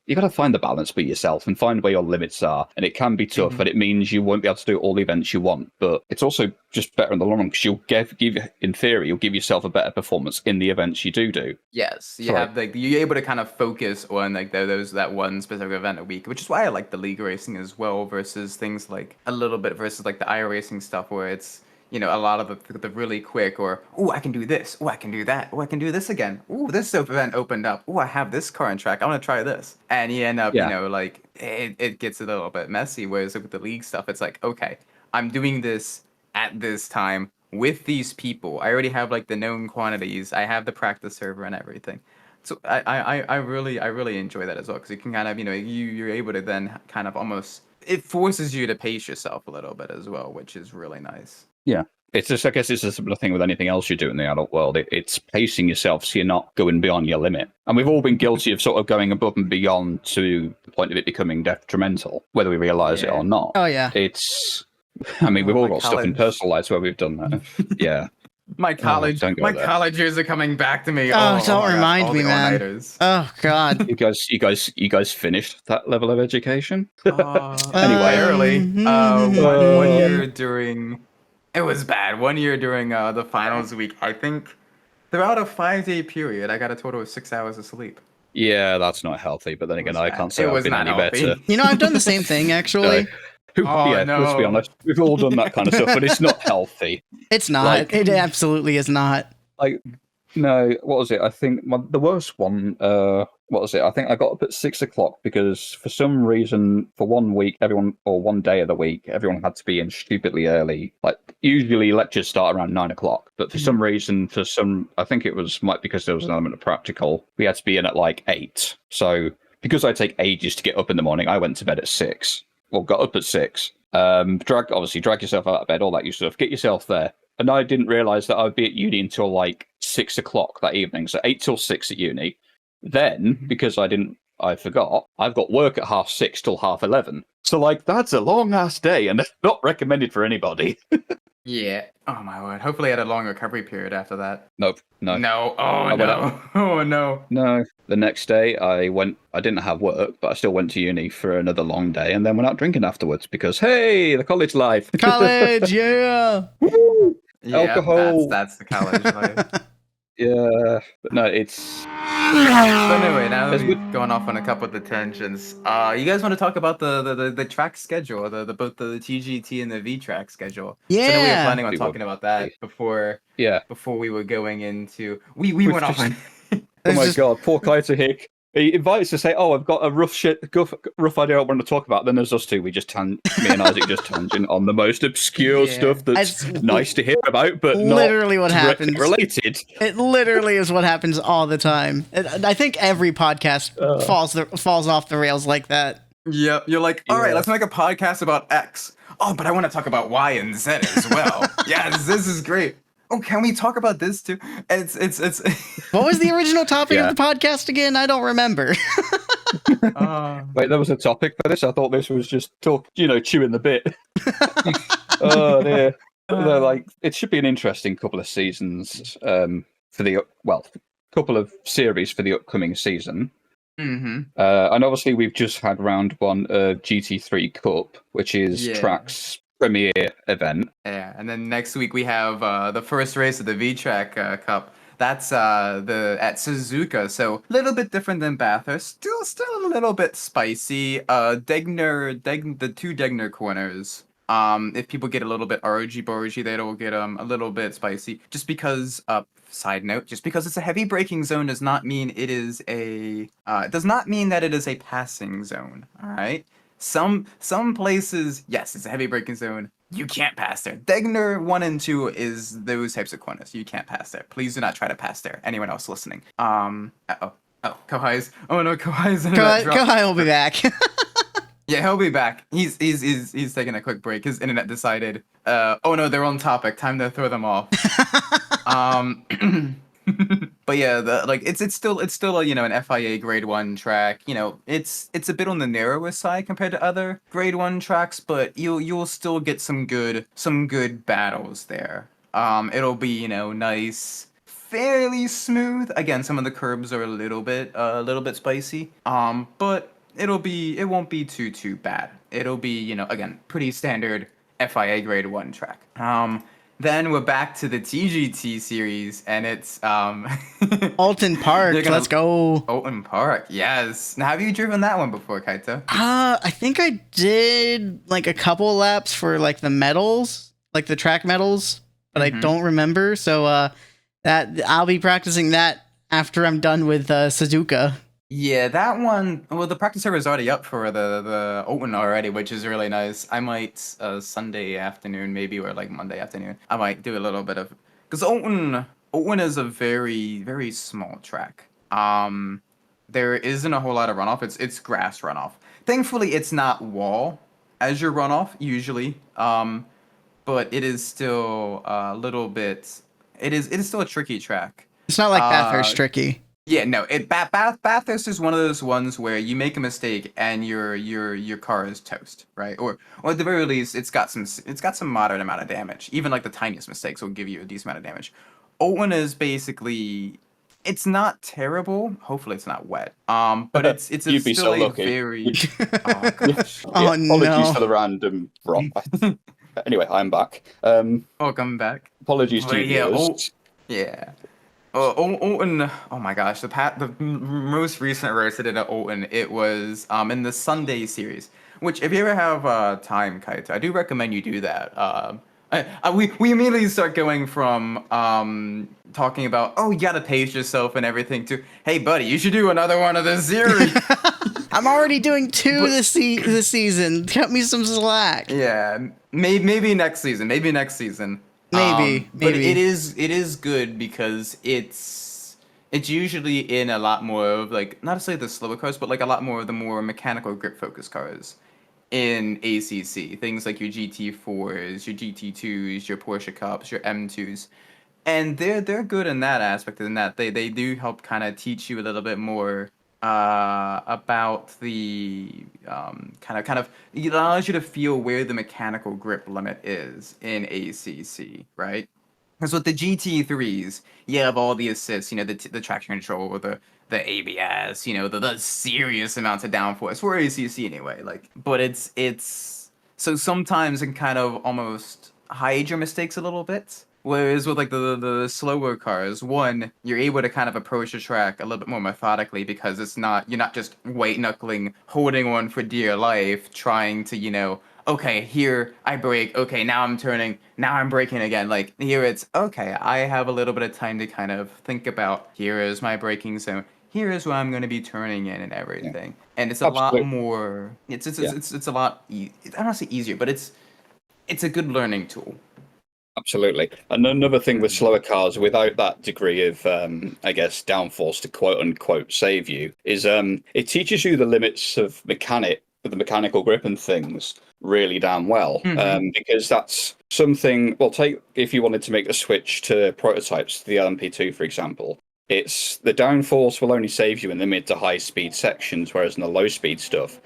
You got to find the balance for yourself and find where your limits are. And it can be tough, and it means you won't be able to do all the events you want. But it's also just better in the long run, because in theory, you'll give yourself a better performance in the events you do. Yes, you're able to kind of focus on like that one specific event a week, which is why I like the league racing as well versus things like a little bit versus like the iRacing stuff where it's a lot of the really quick, or I can do this, I can do that, I can do this again. This event opened up. I have this car on track. I want to try this, and you end up, like it gets a little bit messy. Whereas with the league stuff, it's like, okay, I'm doing this at this time with these people. I already have like the known quantities. I have the practice server and everything. So I really enjoy that as well, because you can kind of you're able to then kind of almost, it forces you to pace yourself a little bit as well, which is really nice. Yeah. It's just, I guess it's a similar thing with anything else you do in the adult world. It's pacing yourself so you're not going beyond your limit. And we've all been guilty of sort of going above and beyond to the point of it becoming detrimental, whether we realize it or not. Oh, yeah. We've all got stuff in personal lives where we've done that. Yeah. My college years are coming back to me. Don't remind me, man. Oh God. You guys finished that level of education? Anyway, early. One year during, it was bad. 1 year during the finals week, I think throughout a 5-day period, I got a total of 6 hours of sleep. Yeah, that's not healthy. But then again, I can't say I've been any better. I've done the same thing actually. Let's be honest. We've all done that kind of stuff, but it's not healthy. It's not. It absolutely is not. No, what was it? I think the worst one, what was it? I think I got up at 6 o'clock because for some reason, for 1 week, one day of the week, everyone had to be in stupidly early. Like, usually lectures start around 9 o'clock, but for some reason, I think it might because there was an element of practical, we had to be in at like 8. So, because I take ages to get up in the morning, I went to bed at 6. Well, got up at 6. Drag yourself out of bed, all that stuff. Get yourself there. And I didn't realise that I'd be at uni until like 6 o'clock that evening. So 8 till 6 at uni. Then, because I forgot, I've got work at 6:30 till 11:30. So like, that's a long ass day, and that's not recommended for anybody. Yeah. Oh my word. Hopefully I had a long recovery period after that. Nope. No. No. Oh no. Oh no. No. The next day I didn't have work, but I still went to uni for another long day and then went out drinking afterwards because, hey, the college life. College, yeah. Yeah, alcohol. That's the college life. Yeah. But no, it's... But anyway, now that we've gone off on a couple of the tangents, you guys want to talk about the track schedule, both the TGT and the Vtracc schedule? Yeah. So I know we were planning on talking about that before we were going into... We went off on... Oh my god, poor Kaito here. He invites us to say, I've got a rough idea I want to talk about. Then there's us two. Me and Isaac just tangent on the most obscure stuff that's nice to hear about, but literally not what happens. Related. It literally is what happens all the time. I think every podcast falls off the rails like that. Yep, you're like, all right, let's make a podcast about X. Oh, but I want to talk about Y and Z as well. Yes, this is great. Oh, can we talk about this too? And it's What was the original topic Yeah. of the podcast again? I don't remember. Wait, there was a topic for this? I thought this was just chewing the bit. Oh dear. They're like, it should be an interesting couple of seasons for the couple of series for the upcoming season. Mm-hmm. And obviously we've just had round 1 of GT3 Cup, which is Tracc's premier event. Yeah, and then next week we have the first race of the Vtracc Cup. That's at Suzuka, so a little bit different than Bathurst. Still a little bit spicy. The 2 Degner corners. If people get a little bit argy-bargy, that'll get a little bit spicy. Just because, side note, just because it's a heavy braking zone does not mean it is a does not mean that it is a passing zone. All right. Some places, yes, it's a heavy braking zone. You can't pass there. Degner 1 and 2 is those types of corners. You can't pass there. Please do not try to pass there. Anyone else listening? Kouhai's. Oh no, Kouhai's internet dropped. Kouhai will be back. Yeah, he'll be back. He's taking a quick break. His internet decided. Oh no, they're on topic. Time to throw them off. But yeah, it's still a, an FIA grade 1 track. It's a bit on the narrower side compared to other grade 1 tracks, but you'll still get some good battles there. It'll be, nice, fairly smooth. Again, some of the curbs are a little bit spicy. But it won't be too bad. It'll be, again, pretty standard FIA grade 1 track. Then we're back to the TGT series, and it's Alton Park. Let's go. Alton Park, yes. Now, have you driven that one before, Kaito? I think I did like a couple laps for like the medals, like the track medals, but I don't remember. So that I'll be practicing that after I'm done with Suzuka. Yeah, that one. Well, the practice server is already up for the Alton already, which is really nice. I might Sunday afternoon, maybe, or like Monday afternoon. I might do a little bit of, because Alton is a very, very small track. There isn't a whole lot of runoff. It's grass runoff. Thankfully, it's not wall as your runoff usually. But it is still a little bit. It is still a tricky track. It's not like Bathurst tricky. Yeah, no. Bathurst is one of those ones where you make a mistake and your car is toast, right? Or at the very least, it's got some moderate amount of damage. Even like the tiniest mistakes will give you a decent amount of damage. Alton is basically, it's not terrible. Hopefully, it's not wet. But it's You'd be still so lucky. Very. Oh gosh. Oh, no. Apologies for the random drop. Anyway, I'm back. Welcome back. Apologies to you. Yeah. Alton, oh my gosh, the most recent race I did at Alton, it was in the Sunday series, which if you ever have time, Kaito, I do recommend you do that. We immediately start going from talking about, oh, you gotta pace yourself and everything, to, hey buddy, you should do another one of this series. I'm already doing 2 this season. Cut me some slack. Yeah, maybe next season. Maybe. But it is good because it's usually in a lot more of, like, not necessarily the slower cars, but like a lot more of the more mechanical grip focused cars in ACC. Things like your GT4s, your GT2s, your Porsche Cups, your M2s. And they're good in that aspect, in that they do help kind of teach you a little bit more about the kind of it allows you to feel where the mechanical grip limit is in ACC, right? Because with the GT3s, you have all the assists, the traction control, the ABS, the serious amounts of downforce for ACC anyway. Like, but it's so sometimes it can kind of almost hide your mistakes a little bit. Whereas with like the slower cars, one, you're able to kind of approach the track a little bit more methodically, because you're not just white knuckling, holding on for dear life, trying to, okay, here I brake, okay, now I'm turning, now I'm braking again. Like, here it's, okay, I have a little bit of time to kind of think about, here is my braking zone, here is where I'm going to be turning in and everything. Yeah. And it's a lot more, it's a lot, I don't want to say easier, but it's a good learning tool. Absolutely. And another thing with slower cars, without that degree of, I guess, downforce to quote unquote save you, is it teaches you the limits of mechanics the mechanical grip and things really damn well. Mhm. Because that's something. Well, take if you wanted to make the switch to prototypes, the LMP2, for example. It's the downforce will only save you in the mid to high speed sections, whereas in the low speed stuff,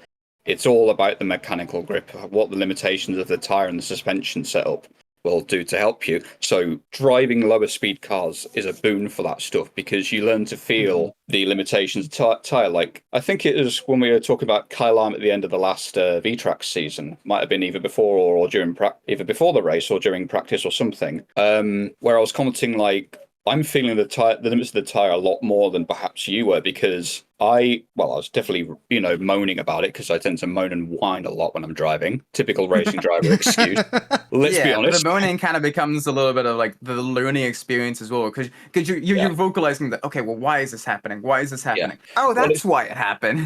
it's all about the mechanical grip, what the limitations of the tire and the suspension setup will do to help you. So driving lower speed cars is a boon for that stuff because you learn to feel the limitations of tire. Like I think it was when we were talking about Kyle Arm at the end of the last Vtracc season, might have been either before or during either before the race or during practice or something, where I was commenting like, I'm feeling the limits of the tire a lot more than perhaps you were because I was definitely, moaning about it because I tend to moan and whine a lot when I'm driving. Typical racing driver excuse. Let's be honest. The moaning kind of becomes a little bit of like the learning experience as well because you're vocalizing that, okay, well, why is this happening? Why is this happening? Oh, that's why it happened.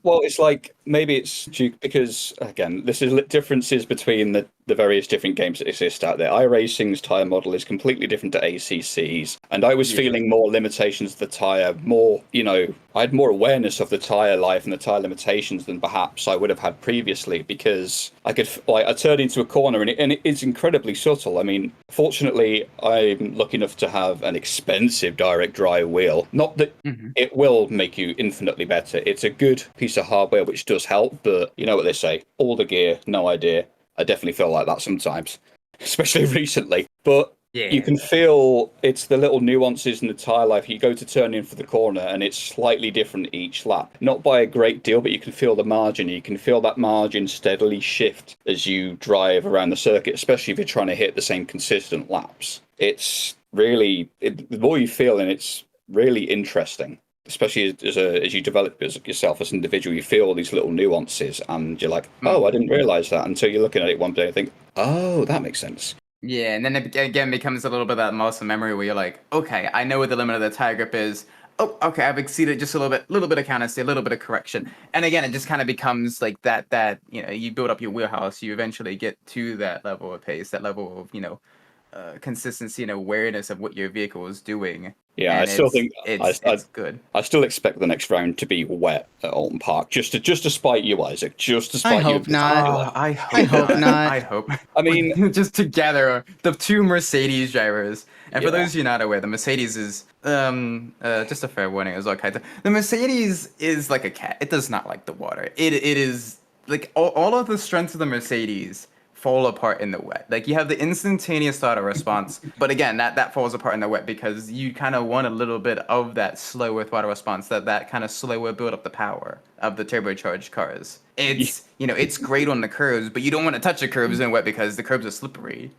Well, it's like maybe it's because again, this is differences between the various different games that exist out there. iRacing's tire model is completely different to ACC's, and I was feeling more limitations of the tire. More, I had more awareness of the tire life and the tire limitations than perhaps I would have had previously because I could I turned into a corner and it's incredibly subtle. I mean, fortunately, I'm lucky enough to have an expensive direct drive wheel. Not that it will make you infinitely better. It's a good piece of hardware which does help, but you know what they say, all the gear, no idea. I definitely feel like that sometimes, especially recently. But you can feel it's the little nuances in the tire life. You go to turn in for the corner and it's slightly different each lap. Not by a great deal, but you can feel the margin. You can feel that margin steadily shift as you drive around the circuit, especially if you're trying to hit the same consistent laps. It's really, the more you feel, and it's really interesting. Especially as you develop yourself as an individual, you feel all these little nuances, and you're like, "Oh, I didn't realize that." Until you're looking at it one day and think, "Oh, that makes sense." Yeah, and then it again becomes a little bit of that muscle memory where you're like, "Okay, I know what the limit of the tire grip is. Oh, okay, I've exceeded just a little bit of counterstay, a little bit of correction." And again, it just kind of becomes like that. You build up your wheelhouse, you eventually get to that level of pace, that level of consistency and awareness of what your vehicle is doing. Yeah, and I still think it's good. I still expect the next round to be wet at Alton Park, just to spite you, Isaac. Just to spite you. I hope not. Oh, I hope not. I hope. I mean, just together, the two Mercedes drivers. And for Yeah. those of you not aware, the Mercedes is just a fair warning as well, Kaito. The Mercedes is like a cat. It does not like the water. It is like all of the strengths of the Mercedes fall apart in the wet. Like you have the instantaneous starter response, but again, that falls apart in the wet because you kind of want a little bit of that slower throttle response, that kind of slower build up the power of the turbocharged cars. It's great on the curves, but you don't want to touch the curves in wet because the curves are slippery.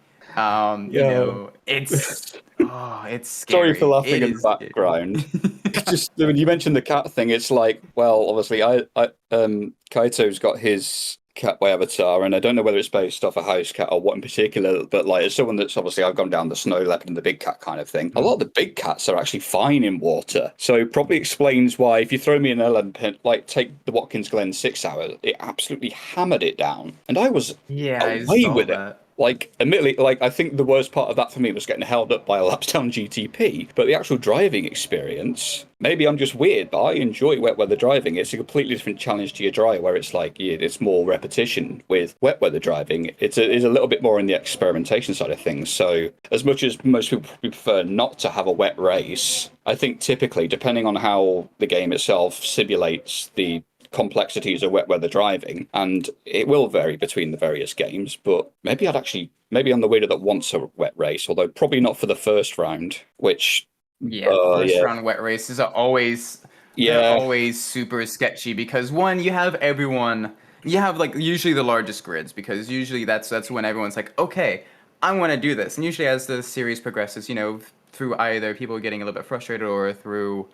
It's it's scary. Sorry for laughing in the background. Just when you mentioned the cat thing, it's like, well, obviously, Kaito's got his catway avatar, and I don't know whether it's based off a house cat or what in particular, but like as someone that's obviously I've gone down the snow leopard and the big cat kind of thing, a lot of the big cats are actually fine in water. So probably explains why if you throw me an LM like take the Watkins Glen 6 hour, it absolutely hammered it down. And I was away with it. Like, admittedly, I think the worst part of that for me was getting held up by a laps down GTP, but the actual driving experience, maybe I'm just weird, but I enjoy wet weather driving. It's a completely different challenge to your dry, where it's like, it's more repetition. With wet weather driving, it's a little bit more in the experimentation side of things. So, as much as most people prefer not to have a wet race, I think typically, depending on how the game itself simulates the complexities of wet weather driving, and it will vary between the various games, but maybe I'm the winner that wants a wet race, although probably not for the first round, which first round wet races are always they're always super sketchy because one, you have like usually the largest grids because usually that's when everyone's like, okay, I want to do this. And usually as the series progresses, through either people getting a little bit frustrated or through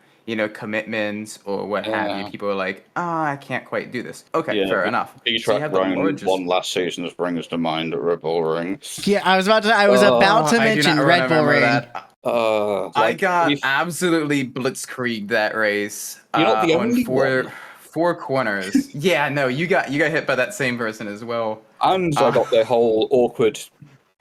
commitments or what have you, people are like, I can't quite do this. Okay, fair enough. Vtracc round one last season that brings to mind at Red Bull Ring. Yeah, I was about to mention Red Bull Ring. I got absolutely blitzkrieg that race. You're not the only four corners. Yeah, no, you got hit by that same person as well. And I got the whole awkward.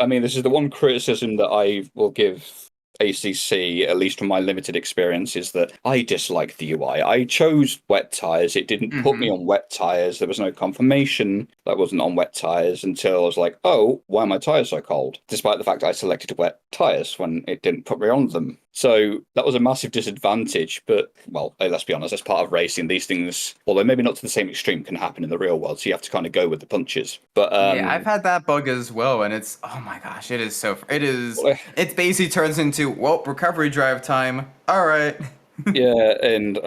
I mean, this is the one criticism that I will give ACC, at least from my limited experience, is that I dislike the UI. I chose wet tyres. It didn't put me on wet tyres. There was no confirmation that I wasn't on wet tyres until I was like, oh, why are my tyres so cold? Despite the fact I selected wet tyres when it didn't put me on them. So that was a massive disadvantage. But, well, hey, let's be honest, as part of racing, these things, although maybe not to the same extreme, can happen in the real world. So you have to kind of go with the punches. But yeah, I've had that bug as well, and it's, oh my gosh, it basically turns into, well, recovery drive time. All right. yeah, and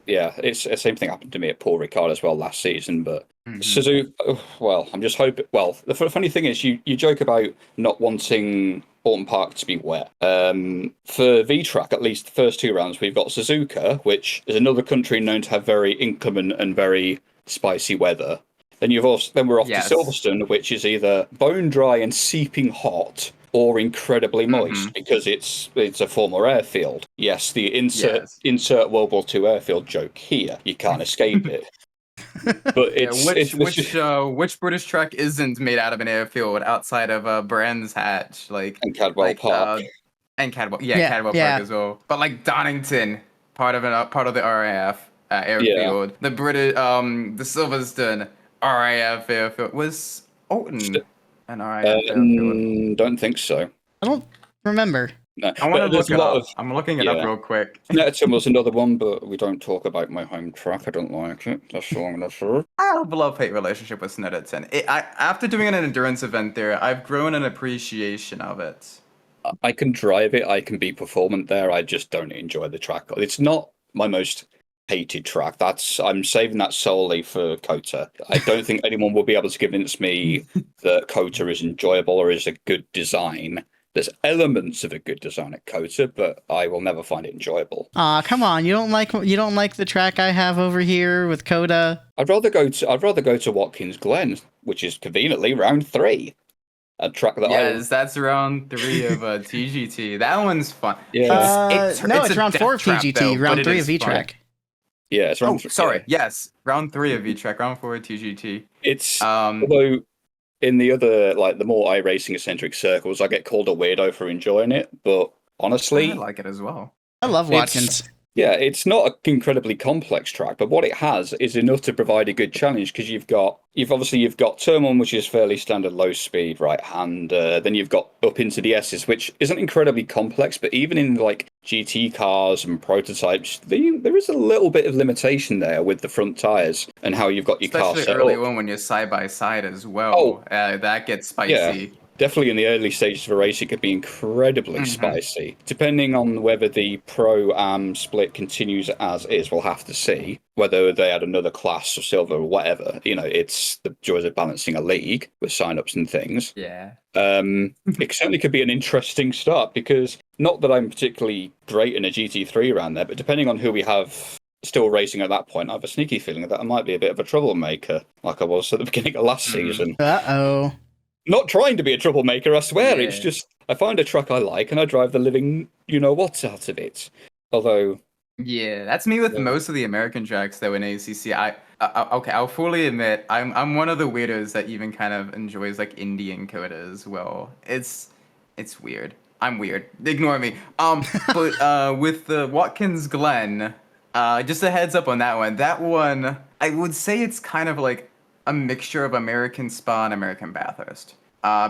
it's the same thing happened to me at Paul Ricard as well last season. But Suzuka, well, I'm just hoping. Well, the funny thing is, you joke about not wanting Donington Park to be wet. For Vtracc, at least the first 2 rounds, we've got Suzuka, which is another country known to have very inclement and very spicy weather. Then we're off to Silverstone, which is either bone dry and seeping hot, or incredibly moist because it's a former airfield. Yes, the insert World War II airfield joke here. You can't escape it. But which British track isn't made out of an airfield outside of Brands Hatch, and Cadwell Park, and Cadwell, Cadwell Park as well. But like Donington, part of the RAF airfield. The British, the Silverstone RAF airfield was Alton. An RAF airfield. Don't think so. I don't remember. No, I want to look it up. I'm looking it up real quick. Netton was another one, but we don't talk about my home track. I don't like it. That's all I'm going to say. I have a love-hate relationship with Snetterton. After doing an endurance event there, I've grown an appreciation of it. I can drive it. I can be performant there. I just don't enjoy the track. It's not my most hated track. I'm saving that solely for Kaito. I don't think anyone will be able to convince me that Kaito is enjoyable or is a good design. There's elements of a good design at Kaito, but I will never find it enjoyable. Aw, come on! You don't like the track I have over here with Coda? I'd rather go to Watkins Glen, which is conveniently round 3. A track that that's round 3 of TGT. That one's fun. Yeah. It's round 4 of TGT, though, round 3 of Vtracc. Yeah, it's round. Yes, round 3 of Vtracc, round 4 of TGT. It's although in the other, like, the more iRacing eccentric circles, I get called a weirdo for enjoying it, but honestly, I like it as well. I love Watkins. Yeah, it's not an incredibly complex track, but what it has is enough to provide a good challenge because you've got turn 1, which is fairly standard low speed right hand. Then you've got up into the S's, which isn't incredibly complex, but even in like GT cars and prototypes, there is a little bit of limitation there with the front tires and how you've got your car set up. Especially early on when you're side by side as well. That gets spicy. Yeah. Definitely in the early stages of a race, it could be incredibly spicy. Depending on whether the pro-am split continues as is, we'll have to see. Whether they add another class or silver or whatever. It's the joys of balancing a league with sign-ups and things. Yeah. It certainly could be an interesting start because, not that I'm particularly great in a GT3 around there, but depending on who we have still racing at that point, I have a sneaky feeling that I might be a bit of a troublemaker, like I was at the beginning of last season. Uh-oh. Not trying to be a troublemaker, I swear. It's just, I find a track I like and I drive the living you-know-what out of it. Although... Yeah, that's me with most of the American tracks, though, in ACC. I'll fully admit, I'm one of the weirdos that even kind of enjoys, like, Indian coda as well. It's weird. I'm weird. Ignore me. But with the Watkins Glen, just a heads up on that one, I would say it's kind of like a mixture of American Spa and American Bathurst.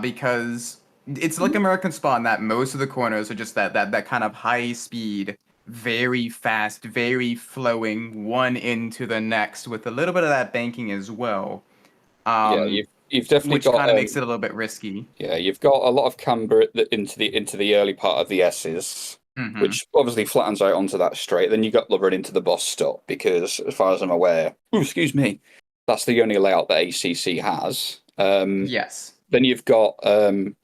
Because it's like American Spa in that most of the corners are just that kind of high speed, very fast, very flowing, one into the next with a little bit of that banking as well. You've definitely which got kind of makes it a little bit risky. Yeah, you've got a lot of camber into the early part of the S's, which obviously flattens out onto that straight. Then you got run into the bus stop because, as far as I'm aware, that's the only layout that ACC has. Yes. Then you've got did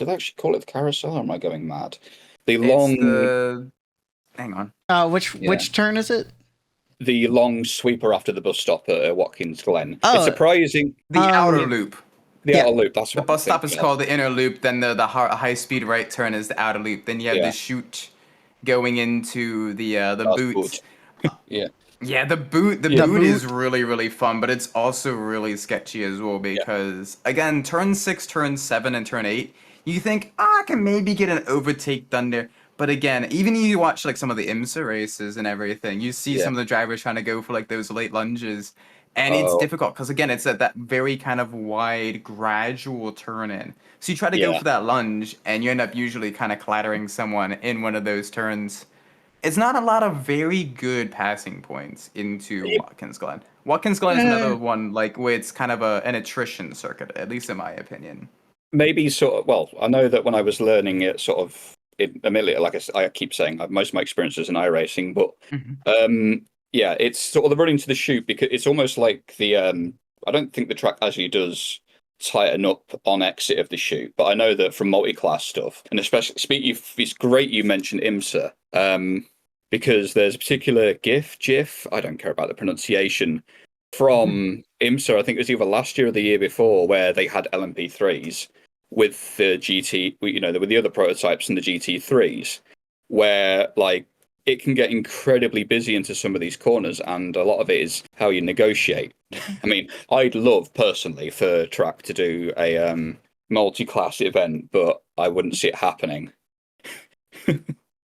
I actually call it the carousel? Or am I going mad? Hang on. Which turn is it? The long sweeper after the bus stop at Watkins Glen. Oh, it's surprising. The outer loop. The outer loop. That's the what bus stop is called the inner loop. Then the high speed right turn is the outer loop. Then you have the chute going into the boot. Yeah, the boot is really, really fun, but it's also really sketchy as well because, again, turn 6, turn 7, and turn 8, you think, I can maybe get an overtake done there. But again, even you watch like some of the IMSA races and everything, you see Yeah. some of the drivers trying to go for like those late lunges. And it's Oh. difficult because again, it's at that very kind of wide, gradual turn in. So you try to go Yeah. for that lunge, and you end up usually kind of clattering someone in one of those turns. It's not a lot of very good passing points into Watkins Glen. Watkins Glen is another one like where it's kind of an attrition circuit, at least in my opinion. Maybe sort of. Well, I know that when I was learning it, sort of, admittedly, like I keep saying, most of my experiences in iRacing, but yeah, it's sort of the running to the chute because it's almost like the. I don't think the track actually does tighten up on exit of the chute, but I know that from multi-class stuff, and especially it's great you mentioned IMSA, because there's a particular GIF. I don't care about the pronunciation. From IMSA, I think it was either last year or the year before, where they had LMP3s with the GT, with the other prototypes and the GT3s, where like it can get incredibly busy into some of these corners, and a lot of it is how you negotiate. I mean, I'd love personally for Tracc to do a multi-class event, but I wouldn't see it happening.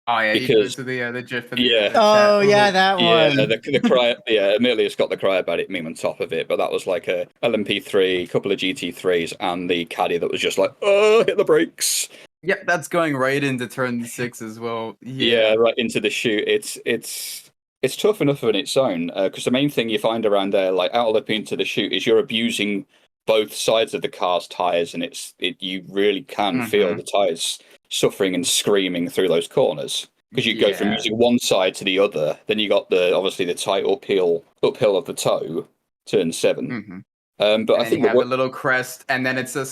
Oh yeah, you Because go to the GIF. Oh yeah, that one. yeah, the cry. Yeah, Amelia's got the cry about it meme on top of it, but that was like a LMP3, a couple of GT3s, and the caddy that was just like, oh, hit the brakes. Yep, that's going right into turn 6 as well. Yeah, right into the chute. It's tough enough on its own because the main thing you find around there, like out up into the chute, is you're abusing both sides of the car's tires, and you really can feel the tires suffering and screaming through those corners because you go from using one side to the other. Then you got obviously the tight uphill of the toe, turn 7. But I think you have a little crest, and then it's I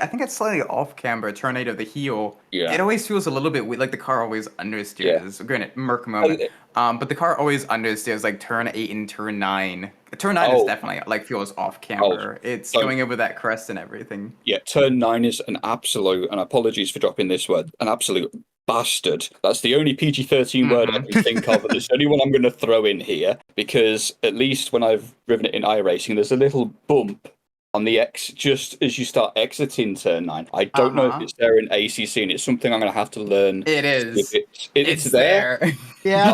think it's slightly off camber, turn 8 of the heel. Yeah. It always feels a little bit weird, like the car always understeers. Granted, Merc moment. But the car always understeers, like turn 8 and turn 9. Turn 9 is definitely, like, feels off camber. It's going over that crest and everything. Yeah, turn 9 is an absolute, and apologies for dropping this word, an absolute bastard. That's the only PG-13 word I can think of, and it's the only one I'm going to throw in here, because at least when I've driven it in iRacing, there's a little bump on the just as you start exiting turn 9. I don't know if it's there in ACC, and it's something I'm going to have to learn. It is. It's there. Yeah.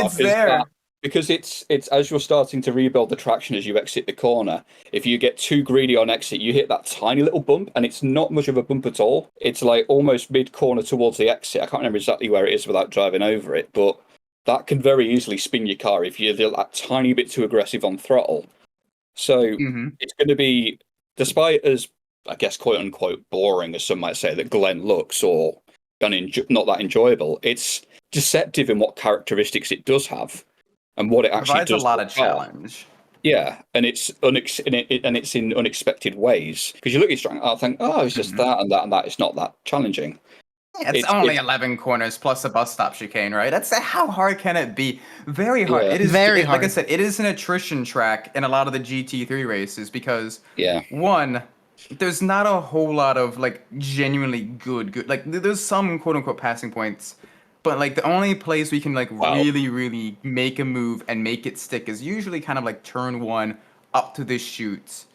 It's there. Because it's as you're starting to rebuild the traction as you exit the corner, if you get too greedy on exit, you hit that tiny little bump, and it's not much of a bump at all. It's like almost mid-corner towards the exit. I can't remember exactly where it is without driving over it, but that can very easily spin your car if you're that tiny bit too aggressive on throttle. So it's going to be, despite as, I guess, quote-unquote boring as some might say that Glen looks, or not that enjoyable, it's deceptive in what characteristics it does have. And what it actually provides does a lot of challenge. Yeah, and it's in unexpected ways because you look at it and I think, oh, it's just that and that and that. It's not that challenging. Yeah, it's only 11 corners plus a bus stop chicane, right? That's how hard can it be? Very hard. Yeah. It is very hard. Like I said, it is an attrition track in a lot of the GT3 races because one, there's not a whole lot of like genuinely good like there's some quote unquote passing points. But, like, the only place we can, like, really, really make a move and make it stick is usually kind of, like, turn 1 up to the chute.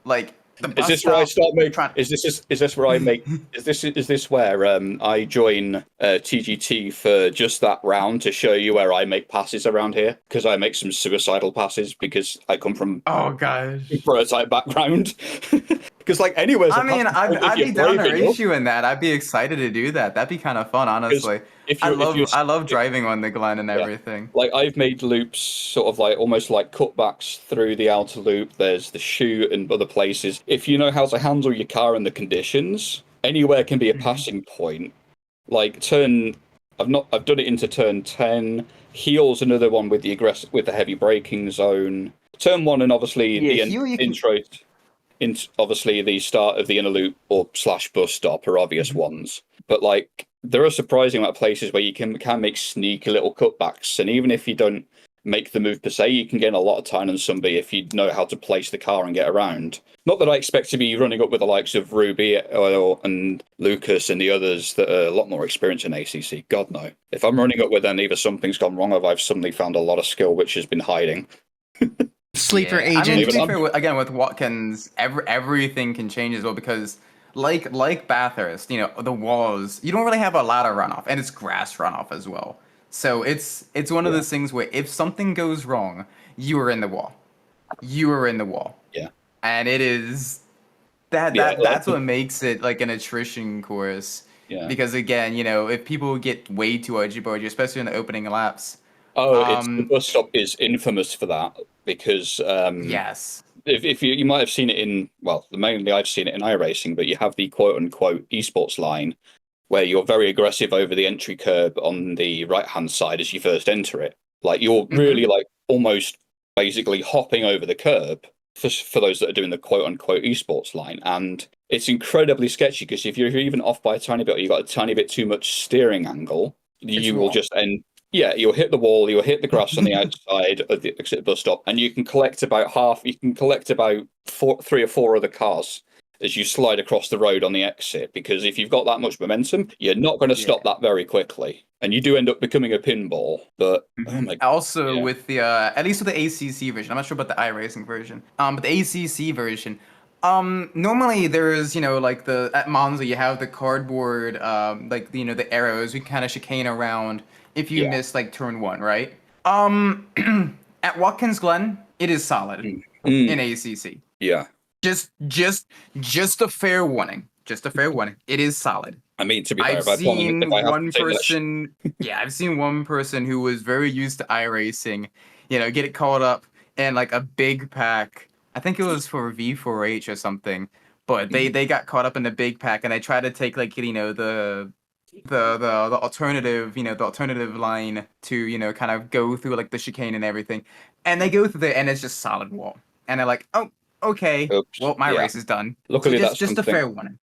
Like, the bus is this where I start making... Is this where I join TGT for just that round to show you where I make passes around here? Because I make some suicidal passes because I come from a prototype background. Because, like, anywhere's I'd be down to race you in that. I'd be excited to do that. That'd be kind of fun, honestly. I love driving on the Glen and everything. Like, I've made loops sort of like almost like cutbacks through the outer loop. There's the chute and other places. If you know how to handle your car and the conditions, anywhere can be a passing point. Like I've done it into turn 10. Heel's another one with the heavy braking zone. Turn 1 and obviously intro. Obviously, the start of the inner loop or / bus stop are obvious ones, but like there are surprising amount of places where you can make sneaky little cutbacks, and even if you don't make the move per se, you can gain a lot of time on somebody if you know how to place the car and get around. Not that I expect to be running up with the likes of Ruby and Lucas and the others that are a lot more experienced in ACC. God no. If I'm running up with them, either something's gone wrong or I've suddenly found a lot of skill which has been hiding. Sleeper agent. I mean, to be fair, again, with Watkins, everything can change as well because, like Bathurst, the walls, you don't really have a lot of runoff, and it's grass runoff as well. So it's one of those things where if something goes wrong, you are in the wall. You are in the wall. Yeah. And it is that's what makes it like an attrition course. Yeah. Because again, if people get way too edgy, especially in the opening laps. The bus stop is infamous for that because Yes. If you might have seen it in, well, mainly I've seen it in iRacing, but you have the quote unquote esports line where you're very aggressive over the entry curb on the right hand side as you first enter it. Like you're really like almost basically hopping over the curb for those that are doing the quote unquote esports line. And it's incredibly sketchy because if you're even off by a tiny bit or you've got a tiny bit too much steering angle, you will just end. Yeah, you'll hit the wall, you'll hit the grass on the outside of the exit bus stop, and you can collect about 3 or 4 other cars as you slide across the road on the exit, because if you've got that much momentum, you're not going to stop that very quickly. And you do end up becoming a pinball, but oh my God. Also with the at least with the ACC version, I'm not sure about the iRacing version. But the ACC version, normally there's like at Monza you have the cardboard like the arrows we kind of chicane around if you miss like turn 1, right? At Watkins Glen, it is solid in ACC. Yeah. Just a fair warning. Just a fair warning. It is solid. I mean, to be fair, I've seen one person who was very used to iRacing, get caught up in like a big pack. I think it was for V4H or something, but they got caught up in the big pack and they tried to take like the alternative, the alternative line to kind of go through like the chicane and everything, and they go through there and it's just solid wall, and they're like, oh, okay, well my race is done. Luckily, so that's just a fair warning.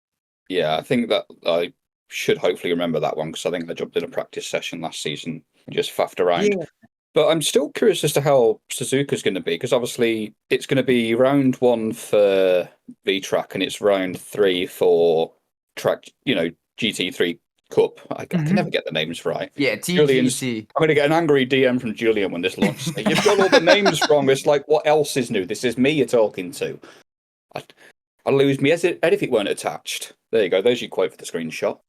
Yeah, I think that I should hopefully remember that one because I think I jumped in a practice session last season and just faffed around. Yeah. But I'm still curious as to how Suzuka's going to be, because obviously it's going to be round 1 for Vtracc and it's round 3 for Tracc, GT3 Cup. I can never get the names right. Yeah, TGT. I'm going to get an angry DM from Julian when this launches. You've got all the names wrong. It's like, what else is new? This is me you're talking to. I'd lose me as if it weren't attached. There you go. There's your quote for the screenshot.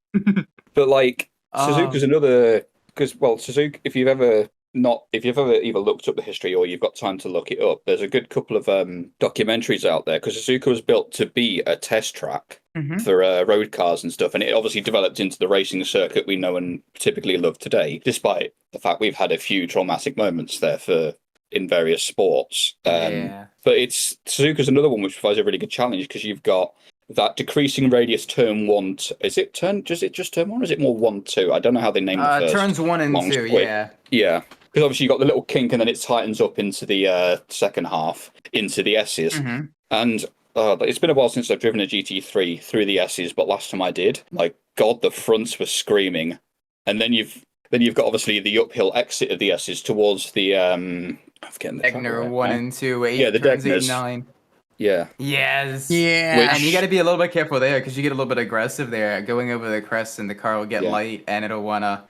But like Suzuka's another, because Suzuka, if you've ever either looked up the history or you've got time to look it up, there's a good couple of documentaries out there, because Suzuka was built to be a test track for road cars and stuff, and it obviously developed into the racing circuit we know and typically love today, despite the fact we've had a few traumatic moments there in various sports. But Suzuka's another one which provides a really good challenge, because you've got that decreasing radius turn 1. Is it just turn 1 or is it more 1, 2? I don't know how they name the first. Turns 1 and 2, yeah. Yeah. Because obviously you've got the little kink and then it tightens up into the second half, into the S's. And it's been a while since I've driven a GT3 through the S's, but last time I did, my God, the fronts were screaming. And then you've got obviously the uphill exit of the S's towards the I'm forgetting the Egner 1 and 2, 8, yeah, the Degners. 8, 9. Yeah. Yes. Yeah. And you got to be a little bit careful there, because you get a little bit aggressive there, going over the crest, and the car will get light, and it'll wanna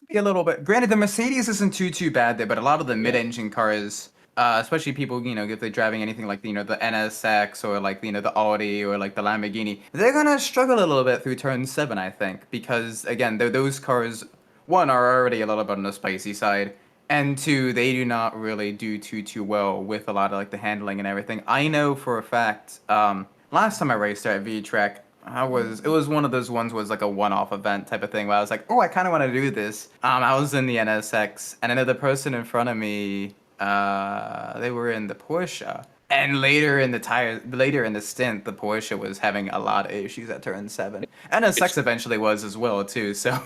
be a little bit. Granted, the Mercedes isn't too bad there, but a lot of the mid-engine cars, especially people, if they're driving anything like the NSX or like the Audi or like the Lamborghini, they're gonna struggle a little bit through turn 7, I think, because again, those cars, 1, are already a little bit on the spicy side. And 2, they do not really do too well with a lot of like the handling and everything. I know for a fact, last time I raced at Vtracc, it was one of those ones was like a one-off event type of thing where I was like, oh, I kind of want to do this. I was in the NSX, and I know the person in front of me, they were in the Porsche. And later in the stint, the Porsche was having a lot of issues at turn 7. NSX eventually was as well too. So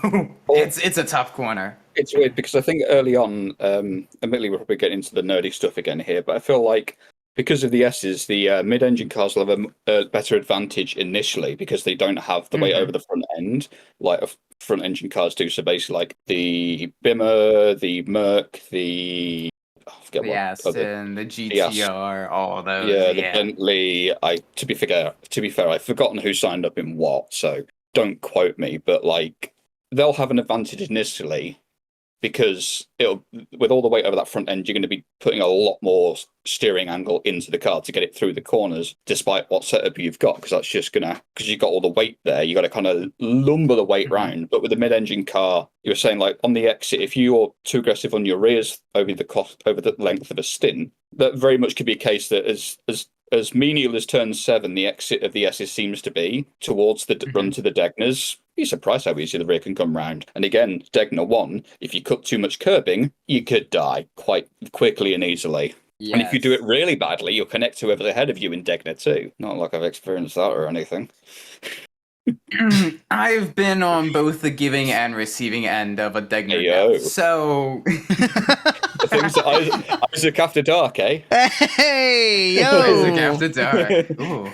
it's a tough corner. It's weird because I think early on, admittedly we're probably getting into the nerdy stuff again here, but I feel like because of the S's, the mid-engine cars will have a better advantage initially because they don't have the weight over the front end like front-engine cars do. So basically, like the Bimmer, the Merc, the Aston, the GTR, all those. Yeah, the Bentley. To be fair, I've forgotten who signed up in what, so don't quote me. But like, they'll have an advantage initially, because it'll, with all the weight over that front end, you're going to be putting a lot more steering angle into the car to get it through the corners, despite what setup you've got, because that's just gonna, because you've got all the weight there, you got to kind of lumber the weight round. But with a mid-engine car, you were saying like on the exit, if you're too aggressive on your rears over the length of a stint, that very much could be a case that as menial as turn 7, the exit of the S's seems to be towards the run to the Degners. You're surprised how easy the rear can come round. And again, Degner 1, if you cut too much curbing, you could die quite quickly and easily. Yes. And if you do it really badly, you'll connect whoever's ahead of you in Degner 2. Not like I've experienced that or anything. I've been on both the giving and receiving end of a Degner death, so... Things that Isaac After Dark, eh? Hey, yo! Isaac After Dark. Ooh.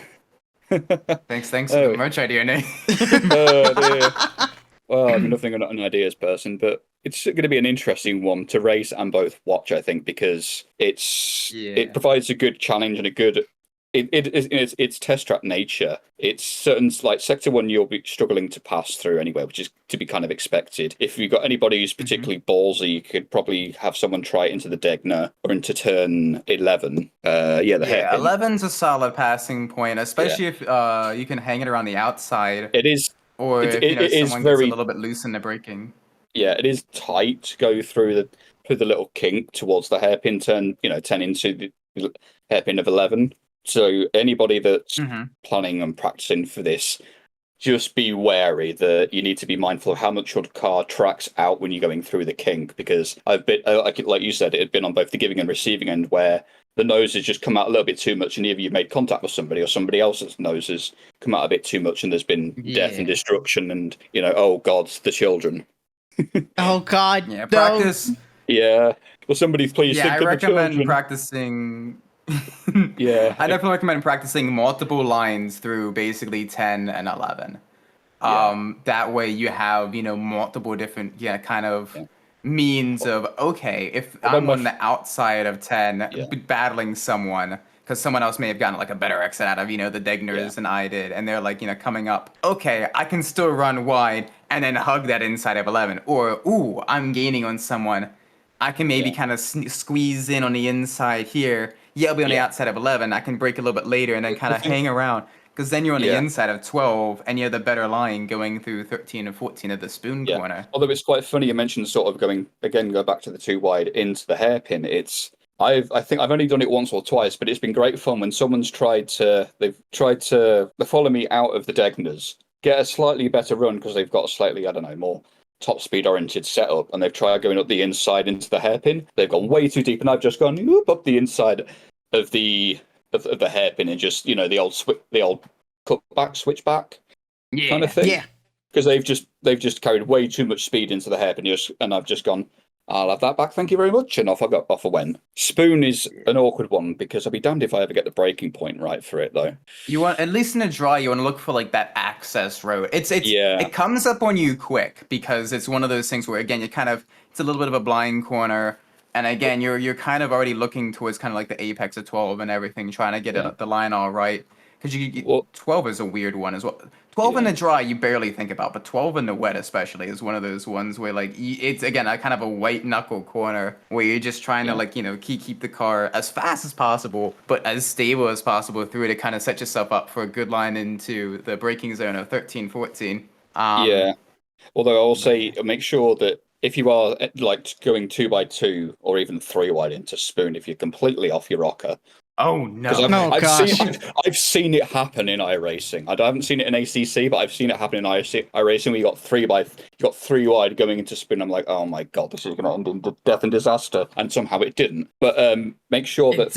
Thanks for the merch idea, Nate. Dear. Well, I'm nothing of an ideas person, but it's going to be an interesting one to race and both watch, I think, because it provides a good challenge and a good... It's test track nature. It's certain, like Sector 1 you'll be struggling to pass through anyway, which is to be kind of expected. If you've got anybody who's particularly ballsy, you could probably have someone try it into the Degner or into turn 11. Hairpin. 11's a solid passing point, especially if you can hang it around the outside. It is. Or if someone gets a little bit loose in the braking. Yeah, it is tight to go through the little kink towards the hairpin turn, 10 into the hairpin of 11. So anybody that's planning and practicing for this, just be wary that you need to be mindful of how much your car tracks out when you're going through the kink, because I've been, like you said, it had been on both the giving and receiving end where the nose has just come out a little bit too much, and either you've made contact with somebody or somebody else's nose has come out a bit too much, and there's been death and destruction, and oh God, the children. Oh God, yeah, practice. Yeah, well, somebody please think I of the recommend children. Practicing. I definitely recommend practicing multiple lines through basically 10 and 11. That way you have multiple different means of if I'm on the outside of 10 battling someone because someone else may have gotten like a better exit out of the Degners than I did, and they're like coming up, okay, I can still run wide and then hug that inside of 11, or I'm gaining on someone, I can maybe kind of squeeze in on the inside here. I'll be on the outside of 11. I can break a little bit later and then kind of hang around. Because then you're on the inside of 12 and you're the better line going through 13 and 14 of the spoon corner. Although it's quite funny you mentioned sort of go back to the too wide into the hairpin. I think I've only done it once or twice, but it's been great fun when someone's tried to follow me out of the Degners, get a slightly better run because they've got a slightly, more top speed oriented setup, and they've tried going up the inside into the hairpin. They've gone way too deep, and I've just gone up the inside of the hairpin and just the old cutback switchback kind of thing. Because they've just carried way too much speed into the hairpin, and I've just gone, I'll have that back, thank you very much, and off I went. Spoon is an awkward one because I'll be damned if I ever get the breaking point right for it though. You want, at least in a dry, you want to look for like that access road. It comes up on you quick because it's one of those things where again it's a little bit of a blind corner, and again you're kind of already looking towards kind of like the apex of 12 and everything, trying to get the line all right. Because 12 is a weird one as well. 12 in the dry you barely think about, but 12 in the wet especially is one of those ones where like it's again a kind of a white knuckle corner where you're just trying to keep the car as fast as possible but as stable as possible through it to kind of set yourself up for a good line into the braking zone of 13, 14. Although I'll say make sure that if you are like going 2x2 or even 3 wide into spoon, if you're completely off your rocker. Oh no! I've seen it happen in iRacing. I haven't seen it in ACC, but I've seen it happen in iRacing. We got 3 wide going into spin. I'm like, oh my God, this is going to end in death and disaster. And somehow it didn't. But make sure that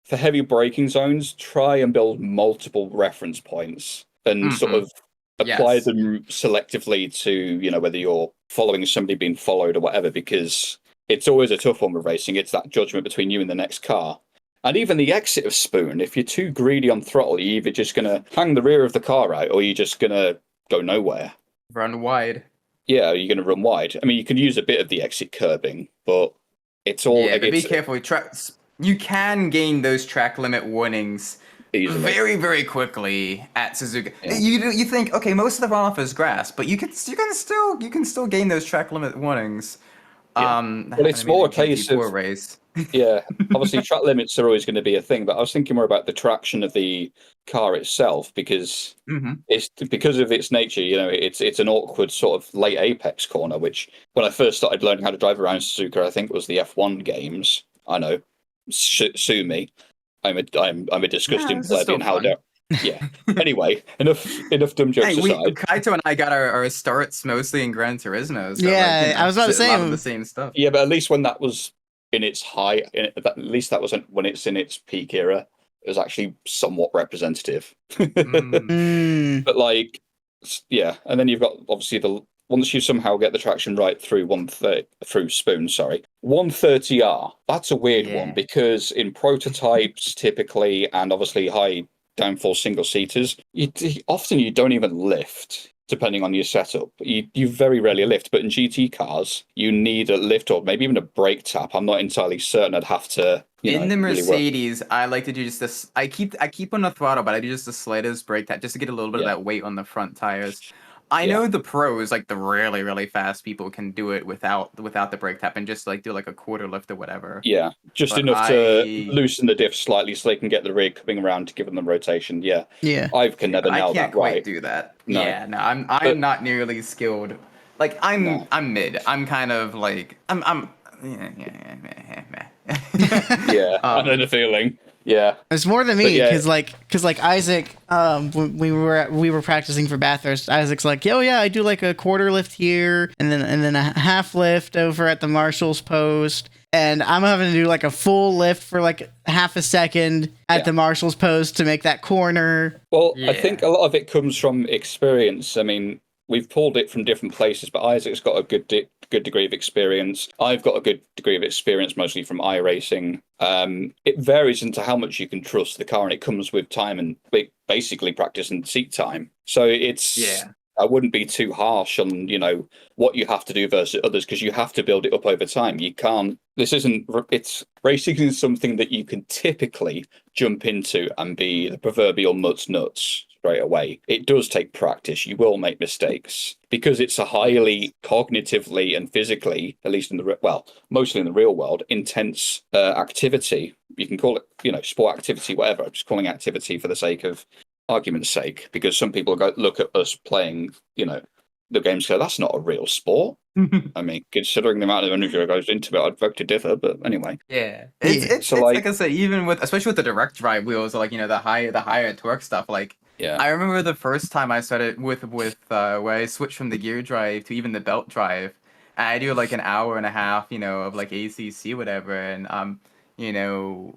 for heavy braking zones, try and build multiple reference points and sort of apply them selectively to whether you're following somebody being followed or whatever, because it's always a tough one with racing. It's that judgment between you and the next car. And even the exit of spoon, if you're too greedy on throttle, you're either just going to hang the rear of the car out or you're just going to go nowhere. Run wide. Yeah, you're going to run wide. I mean, you can use a bit of the exit curbing, but it's all... Yeah, but be careful. You can gain those track limit warnings easily. Very, very quickly at Suzuka. Yeah. You think, okay, most of the runoff is grass, but you can still gain those track limit warnings Well, it's more a case of race. Yeah, obviously track limits are always going to be a thing, but I was thinking more about the traction of the car itself because it's because of its nature. It's an awkward sort of late apex corner. Which when I first started learning how to drive around Suzuka, I think it was the F1 games. I know, sue me. I'm a disgusting plebeian. How dare? Yeah. Anyway, enough dumb jokes aside. Kaito and I got our starts mostly in Gran Turismo. So I was about to say a lot of the same stuff. Yeah, but at least when that was in its high, at least that wasn't when it's in its peak era. It was actually somewhat representative. But like, yeah, and then you've got obviously once you somehow get the traction right through Spoon, 130R. That's a weird one because in prototypes typically, and obviously high downforce single seaters, often you don't even lift. Depending on your setup, you very rarely lift, but in GT cars, you need a lift or maybe even a brake tap. I'm not entirely certain. I'd have to. In the Mercedes, I like to do just this. I keep on the throttle, but I do just the slightest brake tap just to get a little bit of that weight on the front tires. I know the pros, like the really, really fast people, can do it without the brake tap and just like do like a quarter lift or whatever. Yeah, just enough to loosen the diff slightly so they can get the rig coming around to give them the rotation. Yeah. I can never nail that right. I can't quite do that. No. Yeah, no, I'm not nearly skilled. Like I'm mid. I'm kind of like I'm. Yeah, I know the feeling. Yeah, it's more than me because like Isaac, when we were practicing for Bathurst, Isaac's like, oh yeah, I do like a quarter lift here, and then a half lift over at the marshal's post, and I'm having to do like a full lift for like half a second at the marshal's post to make that corner. Well, I think a lot of it comes from experience. I mean, we've pulled it from different places, but Isaac's got a good degree of experience. I've got a good degree of experience, mostly from iRacing. It varies into how much you can trust the car, and it comes with time and basically practice and seat time. So I wouldn't be too harsh on what you have to do versus others, because you have to build it up over time. You can't. Racing is something that you can typically jump into and be the proverbial nuts straight away. It does take practice. You will make mistakes because it's a highly cognitively and physically, at least mostly in the real world, intense activity. You can call it, sport activity, whatever. I'm just calling it activity for the sake of argument's sake, because some people look at us playing, the games, go, that's not a real sport. I mean, considering the amount of energy that goes into it, I'd beg to differ. But anyway, it's like I say, even especially with the direct drive wheels, like the higher torque stuff, like. Yeah. I remember the first time I started with where I switched from the gear drive to even the belt drive. I do like an hour and a half, of like ACC, whatever, and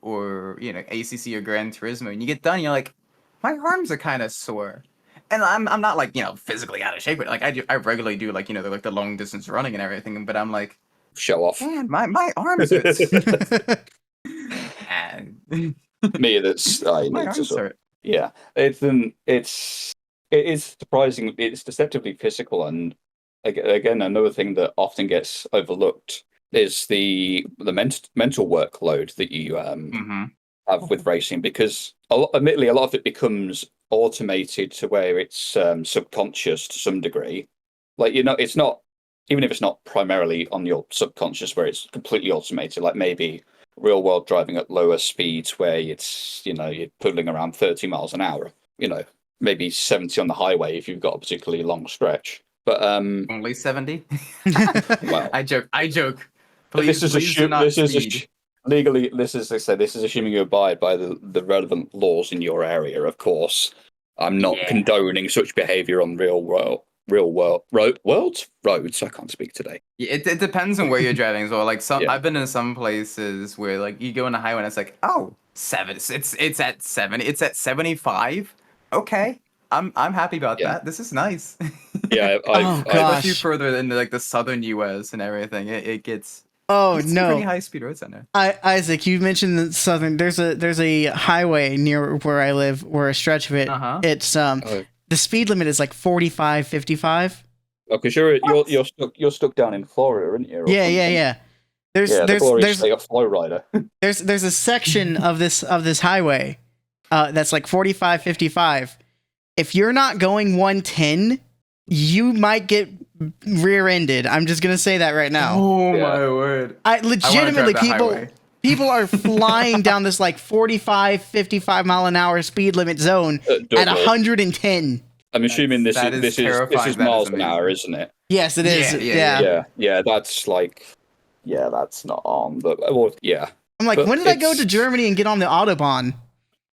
or ACC or Gran Turismo, and you get done, you're like, my arms are kind of sore, and I'm not like physically out of shape, but like I regularly do like the long distance running and everything, but I'm like, show off. Man, my arms hurt. And me, that's my arms hurt. Yeah, it is surprising. It's deceptively physical, and again, another thing that often gets overlooked is the mental workload that you have with racing, because admittedly, a lot of it becomes automated to where it's subconscious to some degree. Like it's not, even if it's not primarily on your subconscious where it's completely automated. Like maybe real world driving at lower speeds where it's you're puddling around 30 miles an hour, maybe 70 on the highway if you've got a particularly long stretch, but only 70. Well, I joke Please, this is legally, this is assuming you abide by the relevant laws in your area, of course. I'm not condoning such behavior on real world roads. I can't speak today. It depends on where you're driving as well. Like I've been in some places where like you go on a highway and it's like, it's at 70, it's at 75. Okay, I'm happy about that. This is nice. Yeah, especially further into like the southern U.S. and everything, it gets. Oh no! Pretty high speed roads on there. Isaac, you mentioned the southern. There's a highway near where I live, where a stretch of it. It's the speed limit is like 45, 55. Oh, because you're stuck down in Florida, aren't you? Yeah. There's a flow rider. there's a section of this highway that's like 45, 55. If you're not going 110, you might get rear-ended. I'm just gonna say that right now. Oh Yeah. my word! I I wanna legitimately drive the people highway. people are flying down this like 45, 55 mile an hour speed limit zone at Double. 110. I'm assuming this that is is this is terrifying. That is miles an hour, amazing. isn't it? Yes, it is. Yeah. Yeah. That's like, yeah, that's not on, but well, yeah. I'm like, But when did I go to it's- Germany and get on the Autobahn?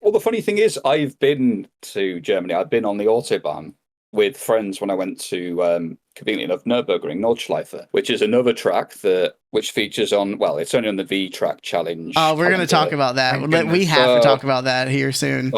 Well, the funny thing is, I've been to Germany. I've been on the Autobahn with friends when I went to, conveniently enough, Nürburgring Nordschleife, which is another track which features on, well, it's only on the Vtracc challenge. Oh, we're gonna calendar. talk about that. Thank We goodness. have to talk about that here soon.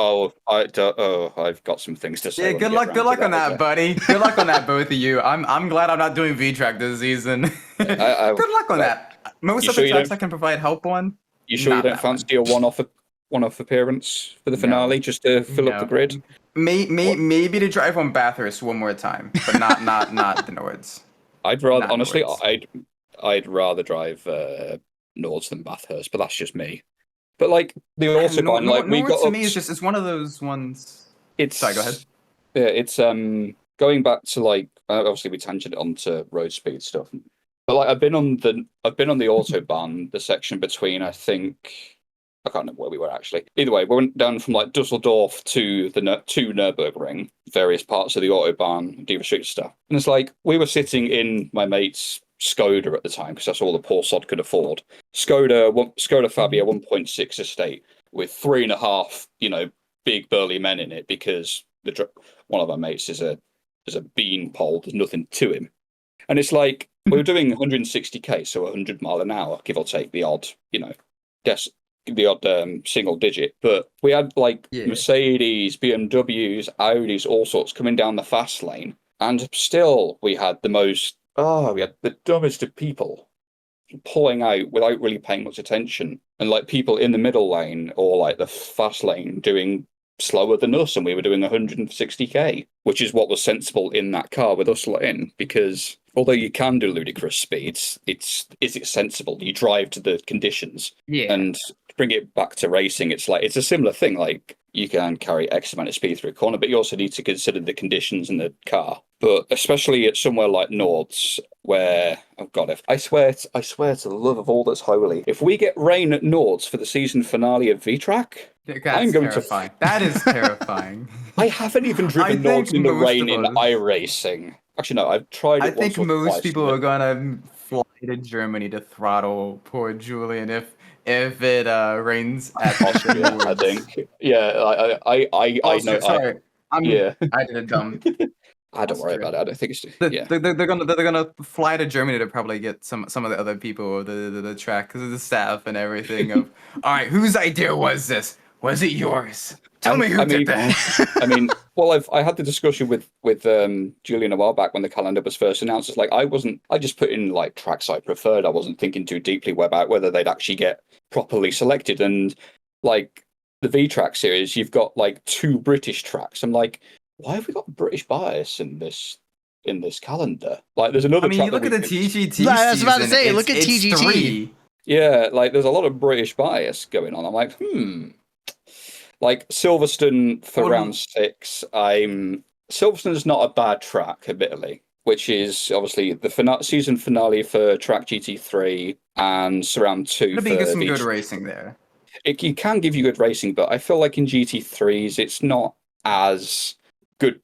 I've got some things to say. Yeah, when good we get luck. round Good to luck on as that, well. buddy. Good luck on that, both of you. I'm glad I'm not doing VTracc this season. Good luck on that. Most You of sure the you tracks don't- I can provide help on. You sure you Not don't that one. fancy a one-off appearance for the No. finale just to fill up the No. grid? Maybe to drive on Bathurst one more time, but not the Nords. I'd rather Not honestly, Nords. I'd rather drive Nords than Bathurst, but that's just me. But like the And Autobahn, like we Nords got to up. me is just it's one of those ones. It's Sorry, go ahead. Yeah, it's going back to like obviously we tangented onto road speed stuff, but like I've been on the Autobahn, the section between I can't remember where we were actually. Either way, we went down from like Dusseldorf to to Nürburgring, various parts of the Autobahn, do the street stuff, and it's like we were sitting in my mate's Skoda at the time because that's all the poor sod could afford. Skoda Fabia 1.6 estate with 3.5, big burly men in it because one of our mates is a bean pole. There's nothing to him, and it's like we were doing 160k, so 100 mile an hour, give or take the odd, single digit. But we had like Mercedes, BMWs, Audis, all sorts coming down the fast lane, and still we had the dumbest of people pulling out without really paying much attention, and like people in the middle lane or like the fast lane doing slower than us, and we were doing 160k, which is what was sensible in that car with us in, because although you can do ludicrous speeds, is it sensible? You drive to the conditions. Yeah. And to bring it back to racing, it's a similar thing. Like you can carry X amount of speed through a corner, but you also need to consider the conditions in the car. But especially at somewhere like Nords, where I swear to the love of all that's holy, if we get rain at Nords for the season finale of Vtracc, I'm going terrifying. That is terrifying. I haven't even driven Nords in the rain in iRacing. Actually, no, I've tried it I think once or most twice, people but- are gonna fly to Germany to throttle poor Julian if it rains at Austria, I Nords. think. Yeah, I Austria, know. sorry, I did a dumb. don't worry about it. I don't think it's. Yeah. They're gonna fly to Germany to probably get some of the other people, the track, because of the staff and everything. Of all right, whose idea was this? Was it yours? Tell me who did that. Well, I had the discussion with Julian a while back when the calendar was first announced. It's like I just put in like tracks I preferred. I wasn't thinking too deeply about whether they'd actually get properly selected. And like the Vtracc series, you've got like 2 British tracks. I'm like, why have we got British bias in this calendar? Like, there's another. You look at the TGT. I was about to say, look at it's TGT. 3. Yeah, like there's a lot of British bias going on. I'm like, Like Silverstone for round 6, Silverstone's not a bad track, admittedly, which is obviously the season finale for Tracc GT3 and round 2 Could for be some good racing there. It can give you good racing, but I feel like in GT3s it's not as good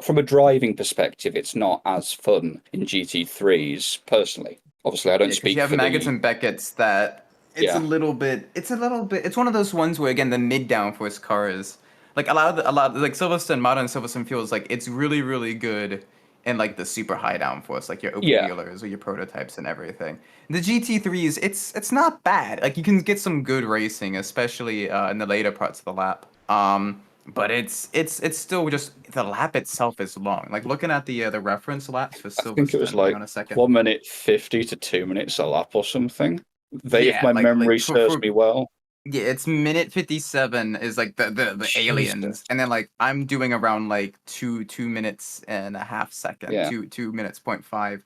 from a driving perspective. It's not as fun in GT3s personally. Obviously, I don't speak. You have for Maggots and Beckett's that. It's a little bit. It's one of those ones where again the mid downforce cars, like a lot like Silverstone, modern Silverstone feels like it's really really good in like the super high downforce, like your open wheelers or your prototypes and everything. The GT3s, it's not bad. Like you can get some good racing, especially in the later parts of the lap. But it's still just the lap itself is long. Like looking at the reference laps for Silverstone. I think it was like 1 minute 50 to 2 minutes a lap or something. If my memory serves me well. Yeah, it's minute 57 is like the aliens, and then like I'm doing around like 2 minutes and a half second, 2 minutes 0.5.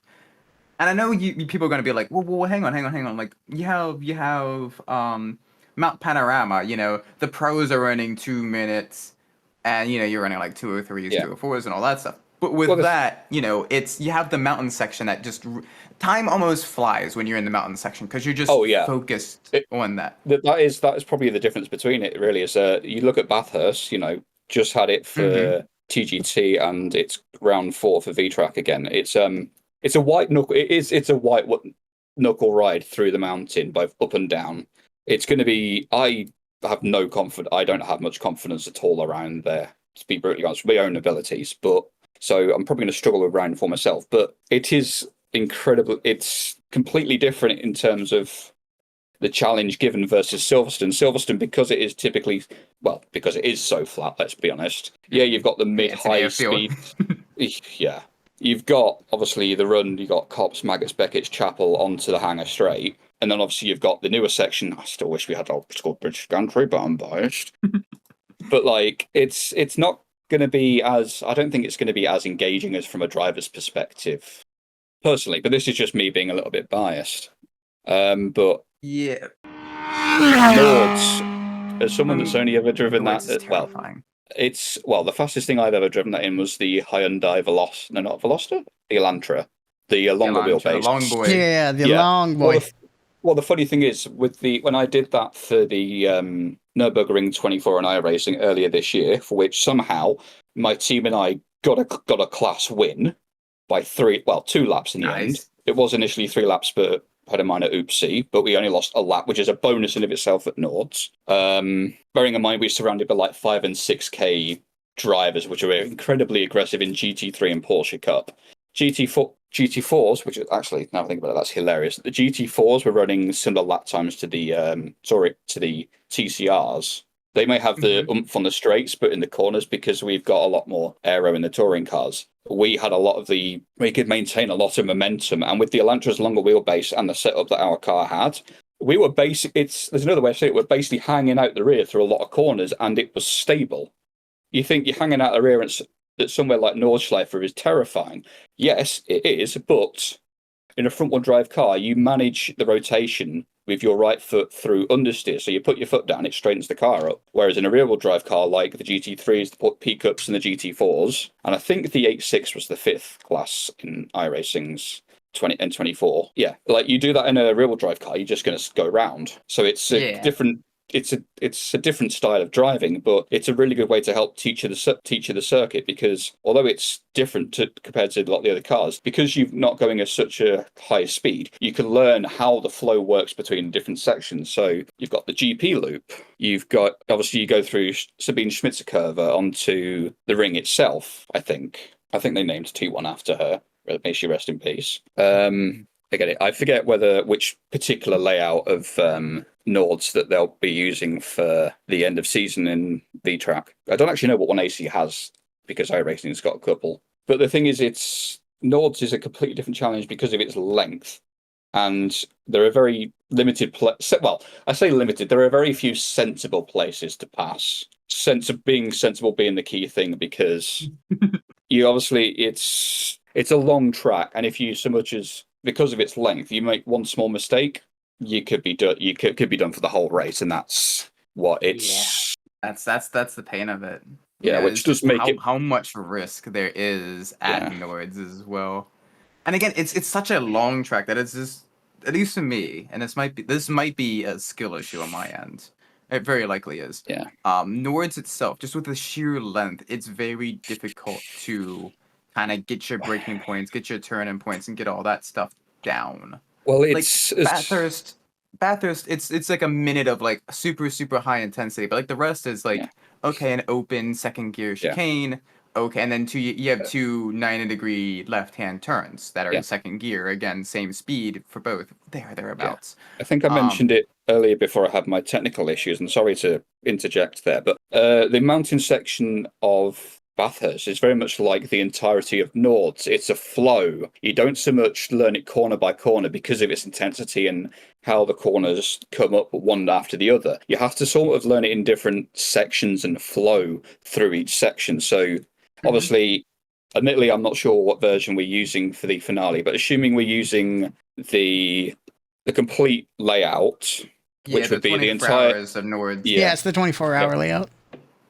And I know you people are gonna be like, well, hang on. Like you have Mount Panorama, the pros are running 2 minutes, and you're running like 203s, 204s, and all that stuff. But with Well, that, it's you have the mountain section that just time almost flies when you're in the mountain section because you're just focused on that. That is probably the difference between it. Really, is you look at Bathurst. Just had it for TGT and it's round 4 for Vtracc again. It's a white knuckle. It's a white knuckle ride through the mountain, both up and down. It's going to be. I have no confidence. I don't have much confidence at all around there. To be brutally honest, with my own abilities, but so I'm probably going to struggle with round 4 myself. But it is incredible. It's completely different in terms of the challenge given versus Silverstone. Silverstone, because it is typically, because it is so flat, let's be honest. Yeah, you've got the mid-high speed. Yeah. You've got, obviously, the run, you've got Copse, Maggots, Beckett's, Chapel onto the Hanger Straight. And then, obviously, you've got the newer section. I still wish we had Old School British Country, but I'm biased. But, it's not going to be I don't think it's going to be as engaging as from a driver's perspective, personally. But this is just me being a little bit biased. But yeah, Nords, as someone that's only ever driven that, the fastest thing I've ever driven that in was the Hyundai Veloster, the Elantra, the longer wheelbase. The long boy. Yeah, the long boy. Well, the funny thing is, when I did that for the Nürburgring 24 and iRacing earlier this year, for which somehow my team and I got a class win by 2 laps in the end. It was initially 3 laps, but had a minor oopsie, but we only lost a lap, which is a bonus in of itself at Nords. Bearing in mind we're surrounded by 5 and 6K drivers, which are incredibly aggressive in GT3 and Porsche Cup. GT4s, which is actually, now I think about it, that's hilarious. The GT4s were running similar lap times to the TCRs. They may have the oomph on the straights, but in the corners, because we've got a lot more aero in the touring cars, we could maintain a lot of momentum. And with the Elantra's longer wheelbase and the setup that our car had, we were there's another way to say it, we're basically hanging out the rear through a lot of corners, and it was stable. You think you're hanging out the rear, and that somewhere like Nordschleifer is terrifying. Yes, it is, but in a front-wheel drive car, you manage the rotation with your right foot through understeer. So you put your foot down, it straightens the car up. Whereas in a rear-wheel drive car like the GT3s, the P-Cups and the GT4s, and I think the 86 was the 5th class in iRacing's 20 and 24. Yeah, you do that in a rear-wheel drive car, you're just going to go round. So it's a different... It's a different style of driving, but it's a really good way to help teach you the circuit, because although it's different compared to a lot of the other cars, because you're not going at such a high speed, you can learn how the flow works between different sections. So you've got the GP loop, you've got, obviously you go through Sabine Schmitzer curve onto the ring itself. I think they named T1 after her. May she rest in peace. I forget which particular layout of Nords that they'll be using for the end of season in Vtracc. I don't actually know what one AC has, because iRacing's got a couple. But the thing is, Nords is a completely different challenge because of its length. And there are very limited I say limited, there are very few sensible places to pass. Being sensible being the key thing, because you obviously it's a long track, and if you so much as, because of its length, you make one small mistake, you could be done for the whole race, and that's what it's. Yeah. That's the pain of it. Yeah, which does make how much risk there is at Nords as well. And again, it's such a long track that it's just, at least for me, and this might be a skill issue on my end. It very likely is. Yeah. Nords itself, just with the sheer length, it's very difficult to kind of get your braking points, get your turning points, and get all that stuff down. Well, it's Bathurst. It's like a minute of super high intensity, but the rest is okay, an open second gear chicane. Okay, and then you have 2 90-degree left-hand turns that are in second gear. Again, same speed for both. Thereabouts. Yeah. I think I mentioned it earlier before I had my technical issues, and sorry to interject there, but the mountain section of Bathurst is very much like the entirety of Nords. It's a flow. You don't so much learn it corner by corner because of its intensity and how the corners come up one after the other. You have to sort of learn it in different sections and flow through each section. So obviously, admittedly, I'm not sure what version we're using for the finale, but assuming we're using the complete layout, which would be the entire hours of Nords. Yeah, it's the 24-hour layout.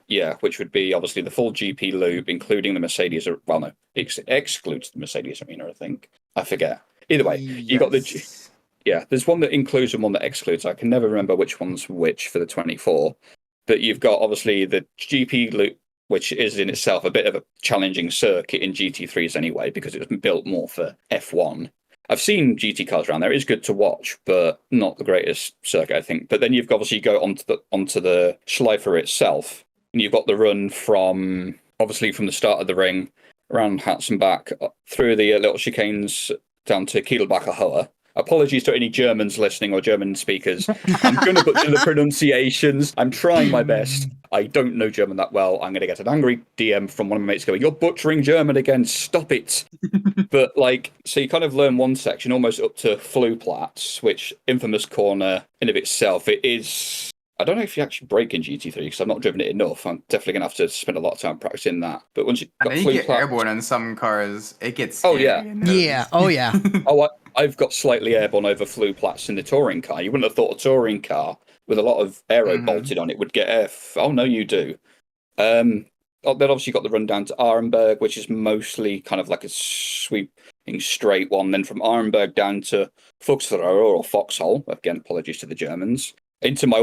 Yeah, which would be obviously the full GP loop, including the Mercedes. Well, no, excludes the Mercedes Arena. I think I forget. Either way, you got the. Yes. Yeah, there's one that includes and one that excludes. I can never remember which one's which for the 24. But you've got obviously the GP loop, which is in itself a bit of a challenging circuit in GT3s anyway, because it was built more for F1. I've seen GT cars around there. It is good to watch, but not the greatest circuit, I think. But then you've obviously go onto the Schleifer itself, and you've got the run from the start of the ring around Hatzenbach through the little chicanes down to Kielbacher Höhe. Apologies to any Germans listening or German speakers. I'm going to butcher the pronunciations. I'm trying my best. I don't know German that well. I'm going to get an angry DM from one of my mates going, "You're butchering German again. Stop it." But so you kind of learn one section almost up to Flugplatz, which infamous corner in of itself. It is. I don't know if you actually break in GT3 because I've not driven it enough. I'm definitely going to have to spend a lot of time practicing that. But once you got you get airborne in some cars, it gets Oh, scary. yeah. Yeah. Oh yeah. I've got slightly airborne over Flugplatz in the touring car. You wouldn't have thought a touring car with a lot of aero bolted on it would get F. Oh, no, you do. Then obviously you've got the run down to Arenberg, which is mostly kind of like a sweeping straight one. Then from Arenberg down to Fuchsrohr or Foxhole. Again, apologies to the Germans. Into my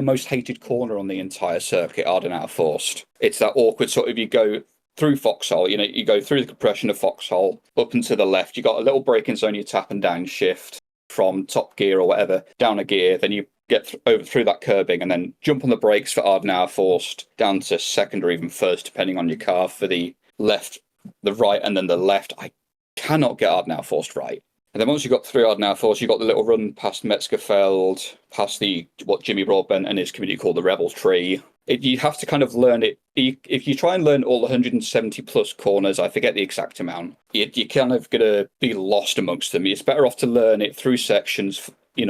most hated corner on the entire circuit, Ardenauer Forst. It's that awkward sort of, you go through Foxhole, you go through the compression of Foxhole, up and to the left, you got a little braking zone, you tap and down shift from top gear or whatever, down a gear, then you get over through that curbing and then jump on the brakes for Ardenauer Forst, down to second or even first, depending on your car, for the left, the right, and then the left. I cannot get Ardenauer Forst right. And then once you got through Ardenauer Forst, you got the little run past Metzgerfeld, past what Jimmy Broadbent and his community call the Rebel Tree. You have to kind of learn it. If you try and learn all the 170 plus corners, I forget the exact amount, you're kind of going to be lost amongst them. It's better off to learn it through sections, you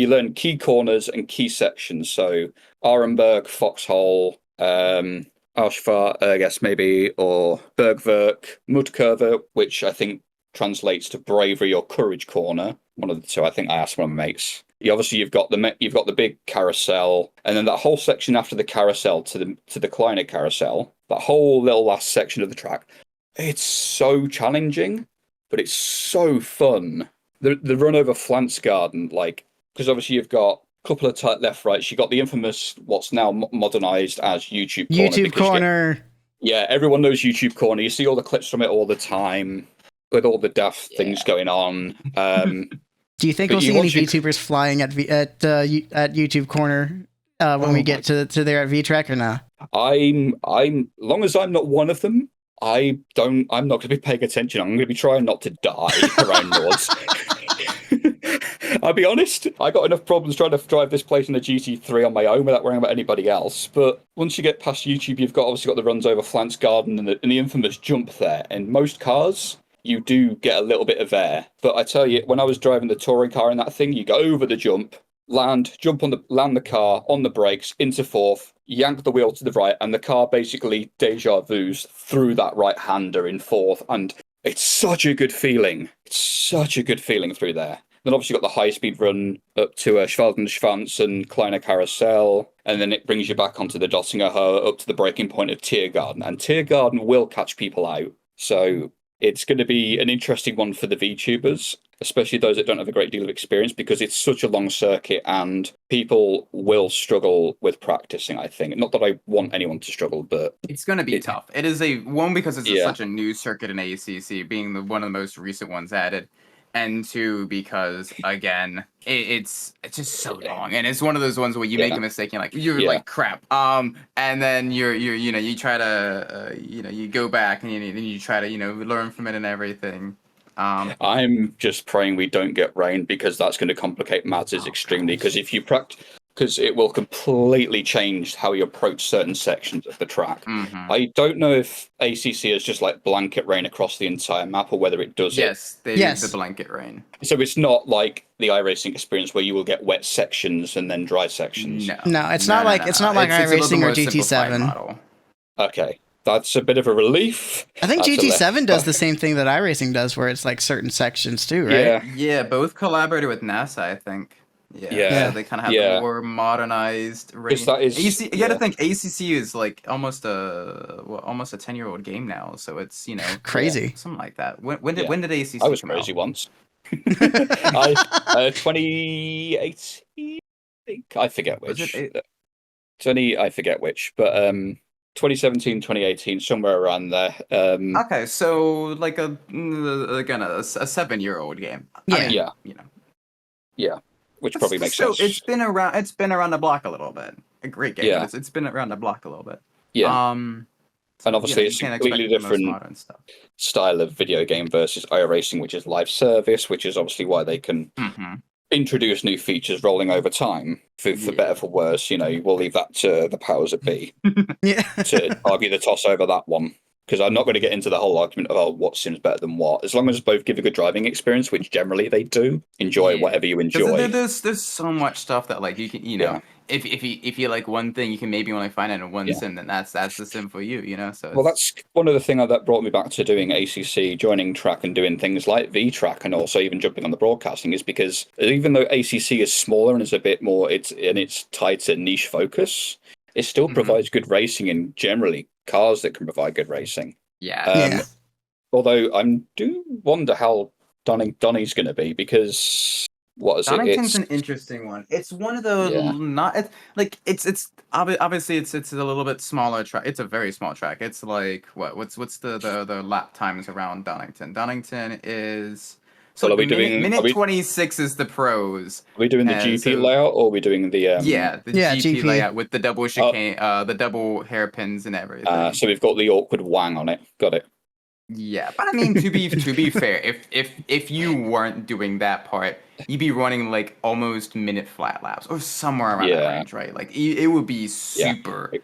learn key corners and key sections. So Arenberg, Foxhole, Auschwitz, I guess maybe, or Bergwerk, Mudkurve, which I think translates to bravery or courage corner. One of the two. I think I asked one of my mates. You've got the big carousel, and then that whole section after the carousel to the Kleiner carousel. That whole little last section of the track. It's so challenging, but it's so fun. The run over Flanzgarden, because obviously you've got a couple of tight left rights. You got the infamous what's now modernized as YouTube corner. YouTube corner. Everyone knows YouTube corner. You see all the clips from it all the time, with all the daft things going on. Do you think we'll see any VTubers flying at YouTube corner when we get to there at Vtracc or not? I'm long as I'm not one of them, I'm not going to be paying attention. I'm going to be trying not to die around Nords. I'll be honest, I got enough problems trying to drive this place in a GT3 on my own without worrying about anybody else. But once you get past YouTube, you've obviously got the runs over Flanzgarden and the infamous jump there. And most cars, you do get a little bit of air. But I tell you, when I was driving the touring car in that thing, you go over the jump, land the car on the brakes into fourth, yank the wheel to the right, and the car basically deja vu's through that right-hander in fourth. And it's such a good feeling. It's such a good feeling through there. Then obviously you've got the high-speed run up to Schwaldenschwanz and Kleiner Carousel, and then it brings you back onto the Dottinger Höhe up to the breaking point of Tiergarten. And Tiergarten will catch people out. So it's going to be an interesting one for the VTubers, especially those that don't have a great deal of experience, because it's such a long circuit and people will struggle with practicing, I think. Not that I want anyone to struggle, but it's going to be tough. It is because it's such a new circuit in ACC, being one of the most recent ones added. And two, because again, it's just so long, and it's one of those ones where you make a mistake, and you're like crap. And then you try to you go back and you try to learn from it and everything. I'm just praying we don't get rain, because that's going to complicate matters extremely. Because if you because it will completely change how you approach certain sections of the track. Mm-hmm. I don't know if ACC is just blanket rain across the entire map, or whether it does They do the blanket rain. So it's not like the iRacing experience where you will get wet sections and then dry sections. No, it's not like iRacing or GT7. Okay. That's a bit of a relief. I think GT7 does the same thing that iRacing does, where it's certain sections too, right? Yeah, both collaborated with NASA, I think. Yeah. So they kind of have Yeah. the more modernized race. that is- You got to yeah. think ACC is like almost a 10-year-old game now, so it's Crazy. something like that. When did Yeah. when did ACC I was come crazy out? once. I 2018, I think. I forget Was which. it 20, I forget which, but 2017, 2018, somewhere around there. Okay, so like again a 7-year-old game. Yeah. I mean, Yeah. Yeah, which probably makes sense. It's been around the block a little bit. A great game, Yeah. but it's been around the block a little bit. Yeah. So, And obviously you it's a can't completely expect the most different modern stuff. style of video game versus iRacing, which is live service, which is obviously why they can Mm-hmm. introduce new features rolling over time, for better, for worse. We'll leave that to the powers that be Yeah. to argue the toss over that one. Because I'm not going to get into the whole argument of what sims better than what. As long as both give a good driving experience, which generally they do, enjoy whatever you enjoy. There's so much stuff that like you can Yeah. if you like one thing you can maybe only find it in one Yeah. sim, then that's the sim for you. So Well, that's one of the things that brought me back to doing ACC, joining Tracc and doing things like Vtracc, and also even jumping on the broadcasting, is because even though ACC is smaller and is a bit more, it's tighter niche focus, it still provides good racing and generally cars that can provide good racing. Yeah. Although I do wonder how Donny's going to be, because what is Donington's it? an interesting one. It's one of the Yeah. it's obviously it's a little bit smaller track. It's a very small track. It's like what's the lap times around Donington? Donington is Well, are we doing- minute are we- 26 is the pros. Are we doing the GP layout, or are we doing the the GP GP. layout with the double chicane, the double hairpins and everything. So we've got the awkward wang on it. Got it. Yeah, but I mean, to be fair, if you weren't doing that part, you'd be running like almost minute flat laps or somewhere around that range, right? Like it would be super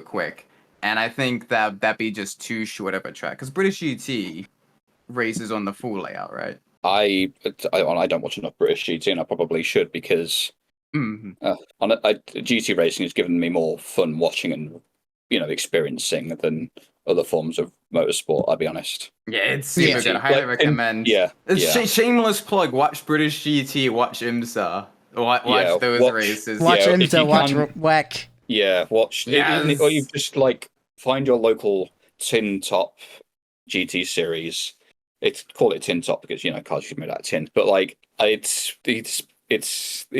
quick, and I think that'd be just too short of a track because British GT races on the full layout, right? I don't watch enough British GT, and I probably should, because GT racing has given me more fun watching and experiencing than other forms of motorsport. I'll be honest. Yeah, it's super good. I highly recommend. Shameless plug. Watch British GT. Watch IMSA. Watch those races. Watch IMSA. Watch WEC. Yeah, watch. Yes. Or you just find your local tin top GT series. Call it tin top because cars are made out of tin, but it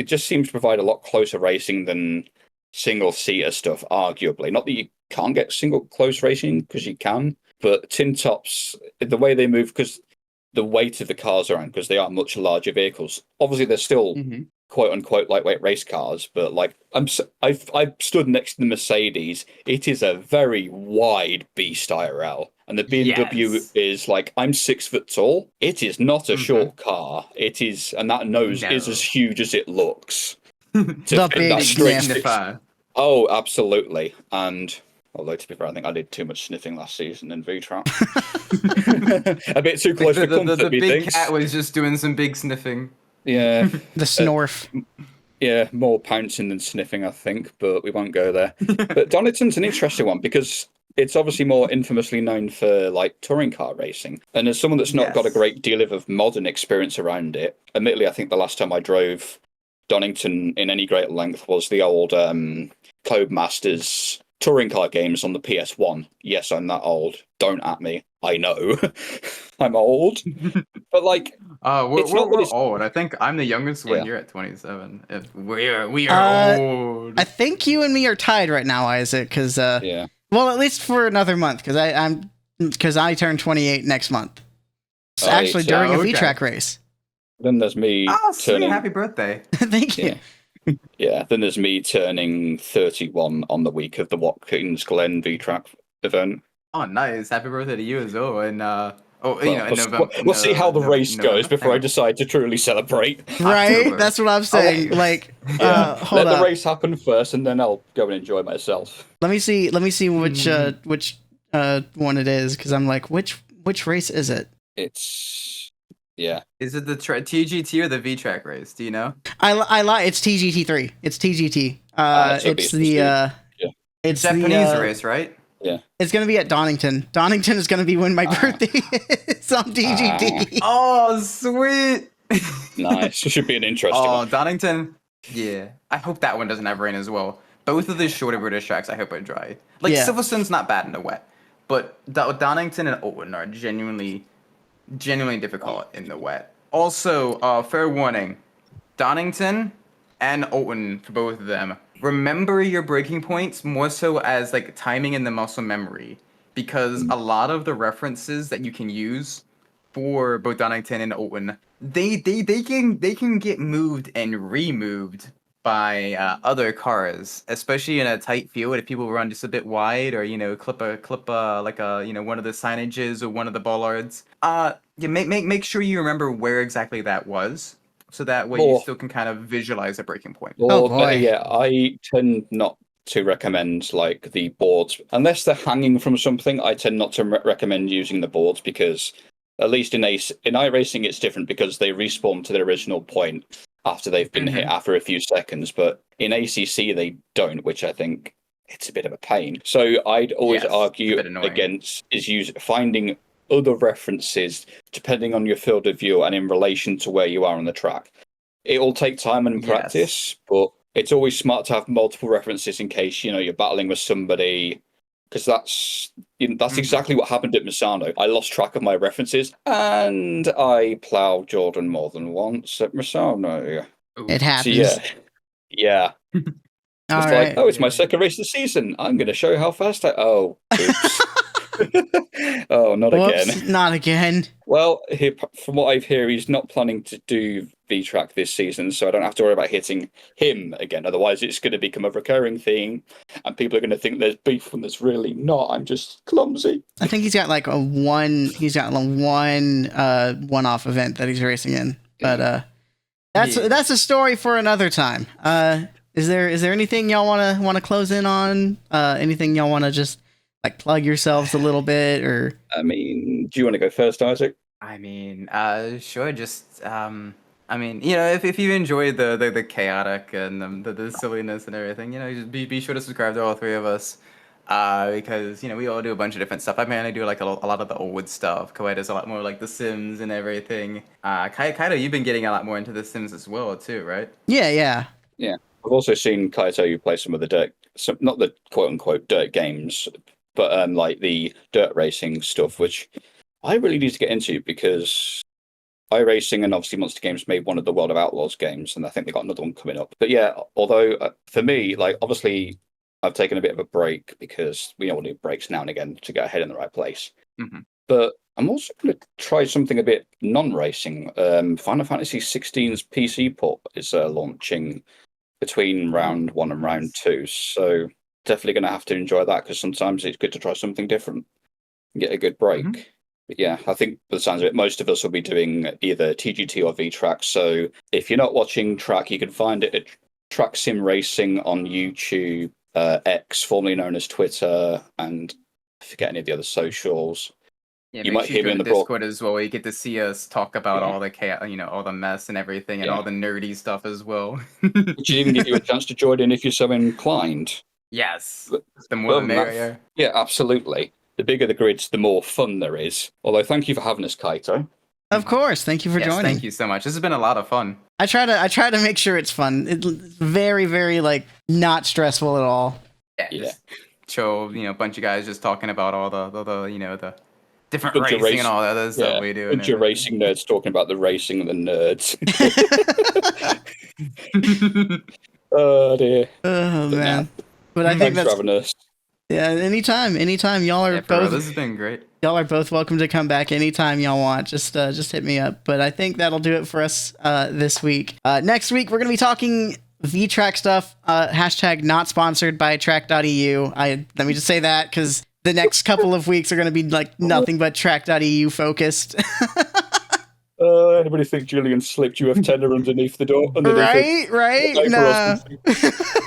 just seems to provide a lot closer racing than single seater stuff. Arguably, not that you can't get single close racing, because you can, but tin tops, the way they move, because the weight of the cars around, because they are much larger vehicles. Obviously, they're still quote unquote lightweight race cars, but I've stood next to the Mercedes. It is a very wide beast IRL. And the BMW is I'm 6 foot tall. It is not a short car. It is, and that nose is as huge as it looks. The big sniffer. Oh, absolutely. And although to be fair, I think I did too much sniffing last season in Vtracc. A bit too close for comfort. The big cat was just doing some big sniffing. Yeah. The snorf. Yeah, more pouncing than sniffing, I think, but we won't go there. But Donington's an interesting one because it's obviously more infamously known for touring car racing. And as someone that's not got a great deal of modern experience around it, admittedly, I think the last time I drove Donington in any great length was the old Codemasters touring car games on the PS1. Yes, I'm that old. Don't at me. I know. I'm old. But we're old. I think I'm the youngest one. You're at 27. We are old. I think you and me are tied right now, Isaac. Because well, at least for another month. Because I turn 28 next month. So actually, during a Vtracc race. Then there's me turning. Happy birthday! Thank you. Yeah. Then there's me turning 31 on the week of the Watkins Glen Vtracc event. Oh, nice! Happy birthday to you as well. And we'll see how the race goes before I decide to truly celebrate. Right, October. that's what I'm saying. Let the race happen first, and then I'll go and enjoy myself. Let me see which one it is, because I'm which race is it? It's Is it the TGT or the Vtracc race? Do you know? I lie. It's TGT3. It's TGT. It's the it's Japanese the, race, right? Yeah. It's gonna be at Donington. Donington is gonna be when my birthday is on TGT. Oh, sweet! Nice. It should be an interesting one. Donington. Yeah, I hope that one doesn't have rain as well. Both of the shorter British tracks, I hope are dry. Like Yeah. Silverstone's not bad in the wet, but Donington and Owen are genuinely difficult in the wet. Also, fair warning, Donington and Owen for both of them. Remember your breaking points more so as like timing and the muscle memory, because a lot of the references that you can use for both Donington and Owen, they can get moved and removed by other cars, especially in a tight field. If people run just a bit wide, or clip like a one of the signages or one of the bollards. Yeah, make sure you remember where exactly that was, so that way you Or, still can kind of visualize a breaking point. Oh, or better boy. yet, I tend not to recommend like the boards unless they're hanging from something. I tend not to recommend using the boards because at least in iRacing it's different because they respawn to their original point after they've been hit after a few seconds. But in ACC they don't, which I think it's a bit of a pain. So I'd always Yes, argue a bit annoying. against finding other references depending on your field of view and in relation to where you are on the track. It will take time and Yes. practice, but it's always smart to have multiple references in case you're battling with somebody, because that's exactly what happened at Misano. I lost track of my references, and I ploughed Jordan more than once at Misano. It So happens. yeah. All It's right. like, oh, it's my second race of the season. I'm going to show how fast I. Oh, oops. Oh, not Whoops, again. not again. Well, from what I've heard, he's not planning to do Vtracc this season, so I don't have to worry about hitting him again. Otherwise, it's going to become a recurring theme, and people are going to think there's beef when there's really not. I'm just clumsy. I think he's got like one-off event that he's racing in. But that's a story for another time. Is there anything y'all wanna close in on? Anything y'all wanna just like plug yourselves a little bit, or I mean, do you want to go first, Isaac? I mean, sure. Just, I mean, if you enjoy the chaotic and the silliness and everything, just be sure to subscribe to all three of us, because we all do a bunch of different stuff. I mainly do like a lot of the old stuff. Kouhai does a lot more like The Sims and everything. Kaito, you've been getting a lot more into The Sims as well too, right? yeah. Yeah. I've also seen Kaito play some of the not the quote unquote dirt games, but like the dirt racing stuff, which I really need to get into because iRacing and obviously Monster Games made one of the World of Outlaws games, and I think they got another one coming up. But yeah, although for me, like obviously I've taken a bit of a break because we all need breaks now and again to get ahead in the right place. Mm-hmm. But I'm also going to try something a bit non-racing. Final Fantasy 16's PC port is launching between round 1 and round 2, so definitely going to have to enjoy that because sometimes it's good to try something different and get a good break. Mm-hmm. But yeah, I think by the sounds of it, most of us will be doing either TGT or Vtracc. So if you're not watching Tracc, you can find it at Tracc Sim Racing on YouTube, X, formerly known as Twitter, and I forget any of the other socials. Yeah, You make might sure hear you me join in the the Discord as well. Where you get to see us talk about Yeah. all the chaos, all the mess and everything, and Yeah. all the nerdy stuff as well. which even give you a chance to join in if you're so inclined. Yes, But the more the other than that, merrier. Yeah, absolutely. The bigger the grids, the more fun there is. Although, thank you for having us, Kaito. Of course. Thank you for Yes, joining. thank you so much. This has been a lot of fun. I try to make sure it's fun. It's very, very like not stressful at all. Yeah, Yeah. just chill. Bunch of guys just talking about all the different Bunch of racing and all the other stuff Yeah, we do. and bunch of everything. racing nerds talking about the racing and the nerds. Oh dear. Oh But man. But I think Thanks for that's having us. yeah. Anytime y'all are Yeah, for real, both this has been great. y'all are both welcome to come back anytime y'all want. Just hit me up. But I think that'll do it for us this week. Next week we're gonna be talking Vtracc stuff. Hashtag not sponsored by Tracc.eu. Let me just say that because the next couple of weeks are gonna be like nothing but Tracc.eu focused. Anybody think Julian slipped you a tenner underneath the door? right? No.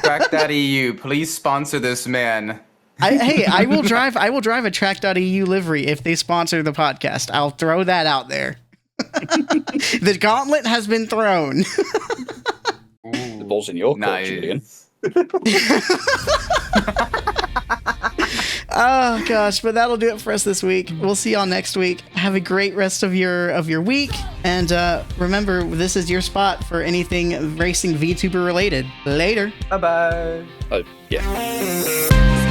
Tracc.eu, please sponsor this man. I will drive a Tracc.eu livery if they sponsor the podcast. I'll throw that out there. The gauntlet has been thrown. The ball's in your court, Julian. Nice. Oh gosh, but that'll do it for us this week. We'll see y'all next week. Have a great rest of your week, and remember, this is your spot for anything racing VTuber related. Later. Bye bye. Yeah.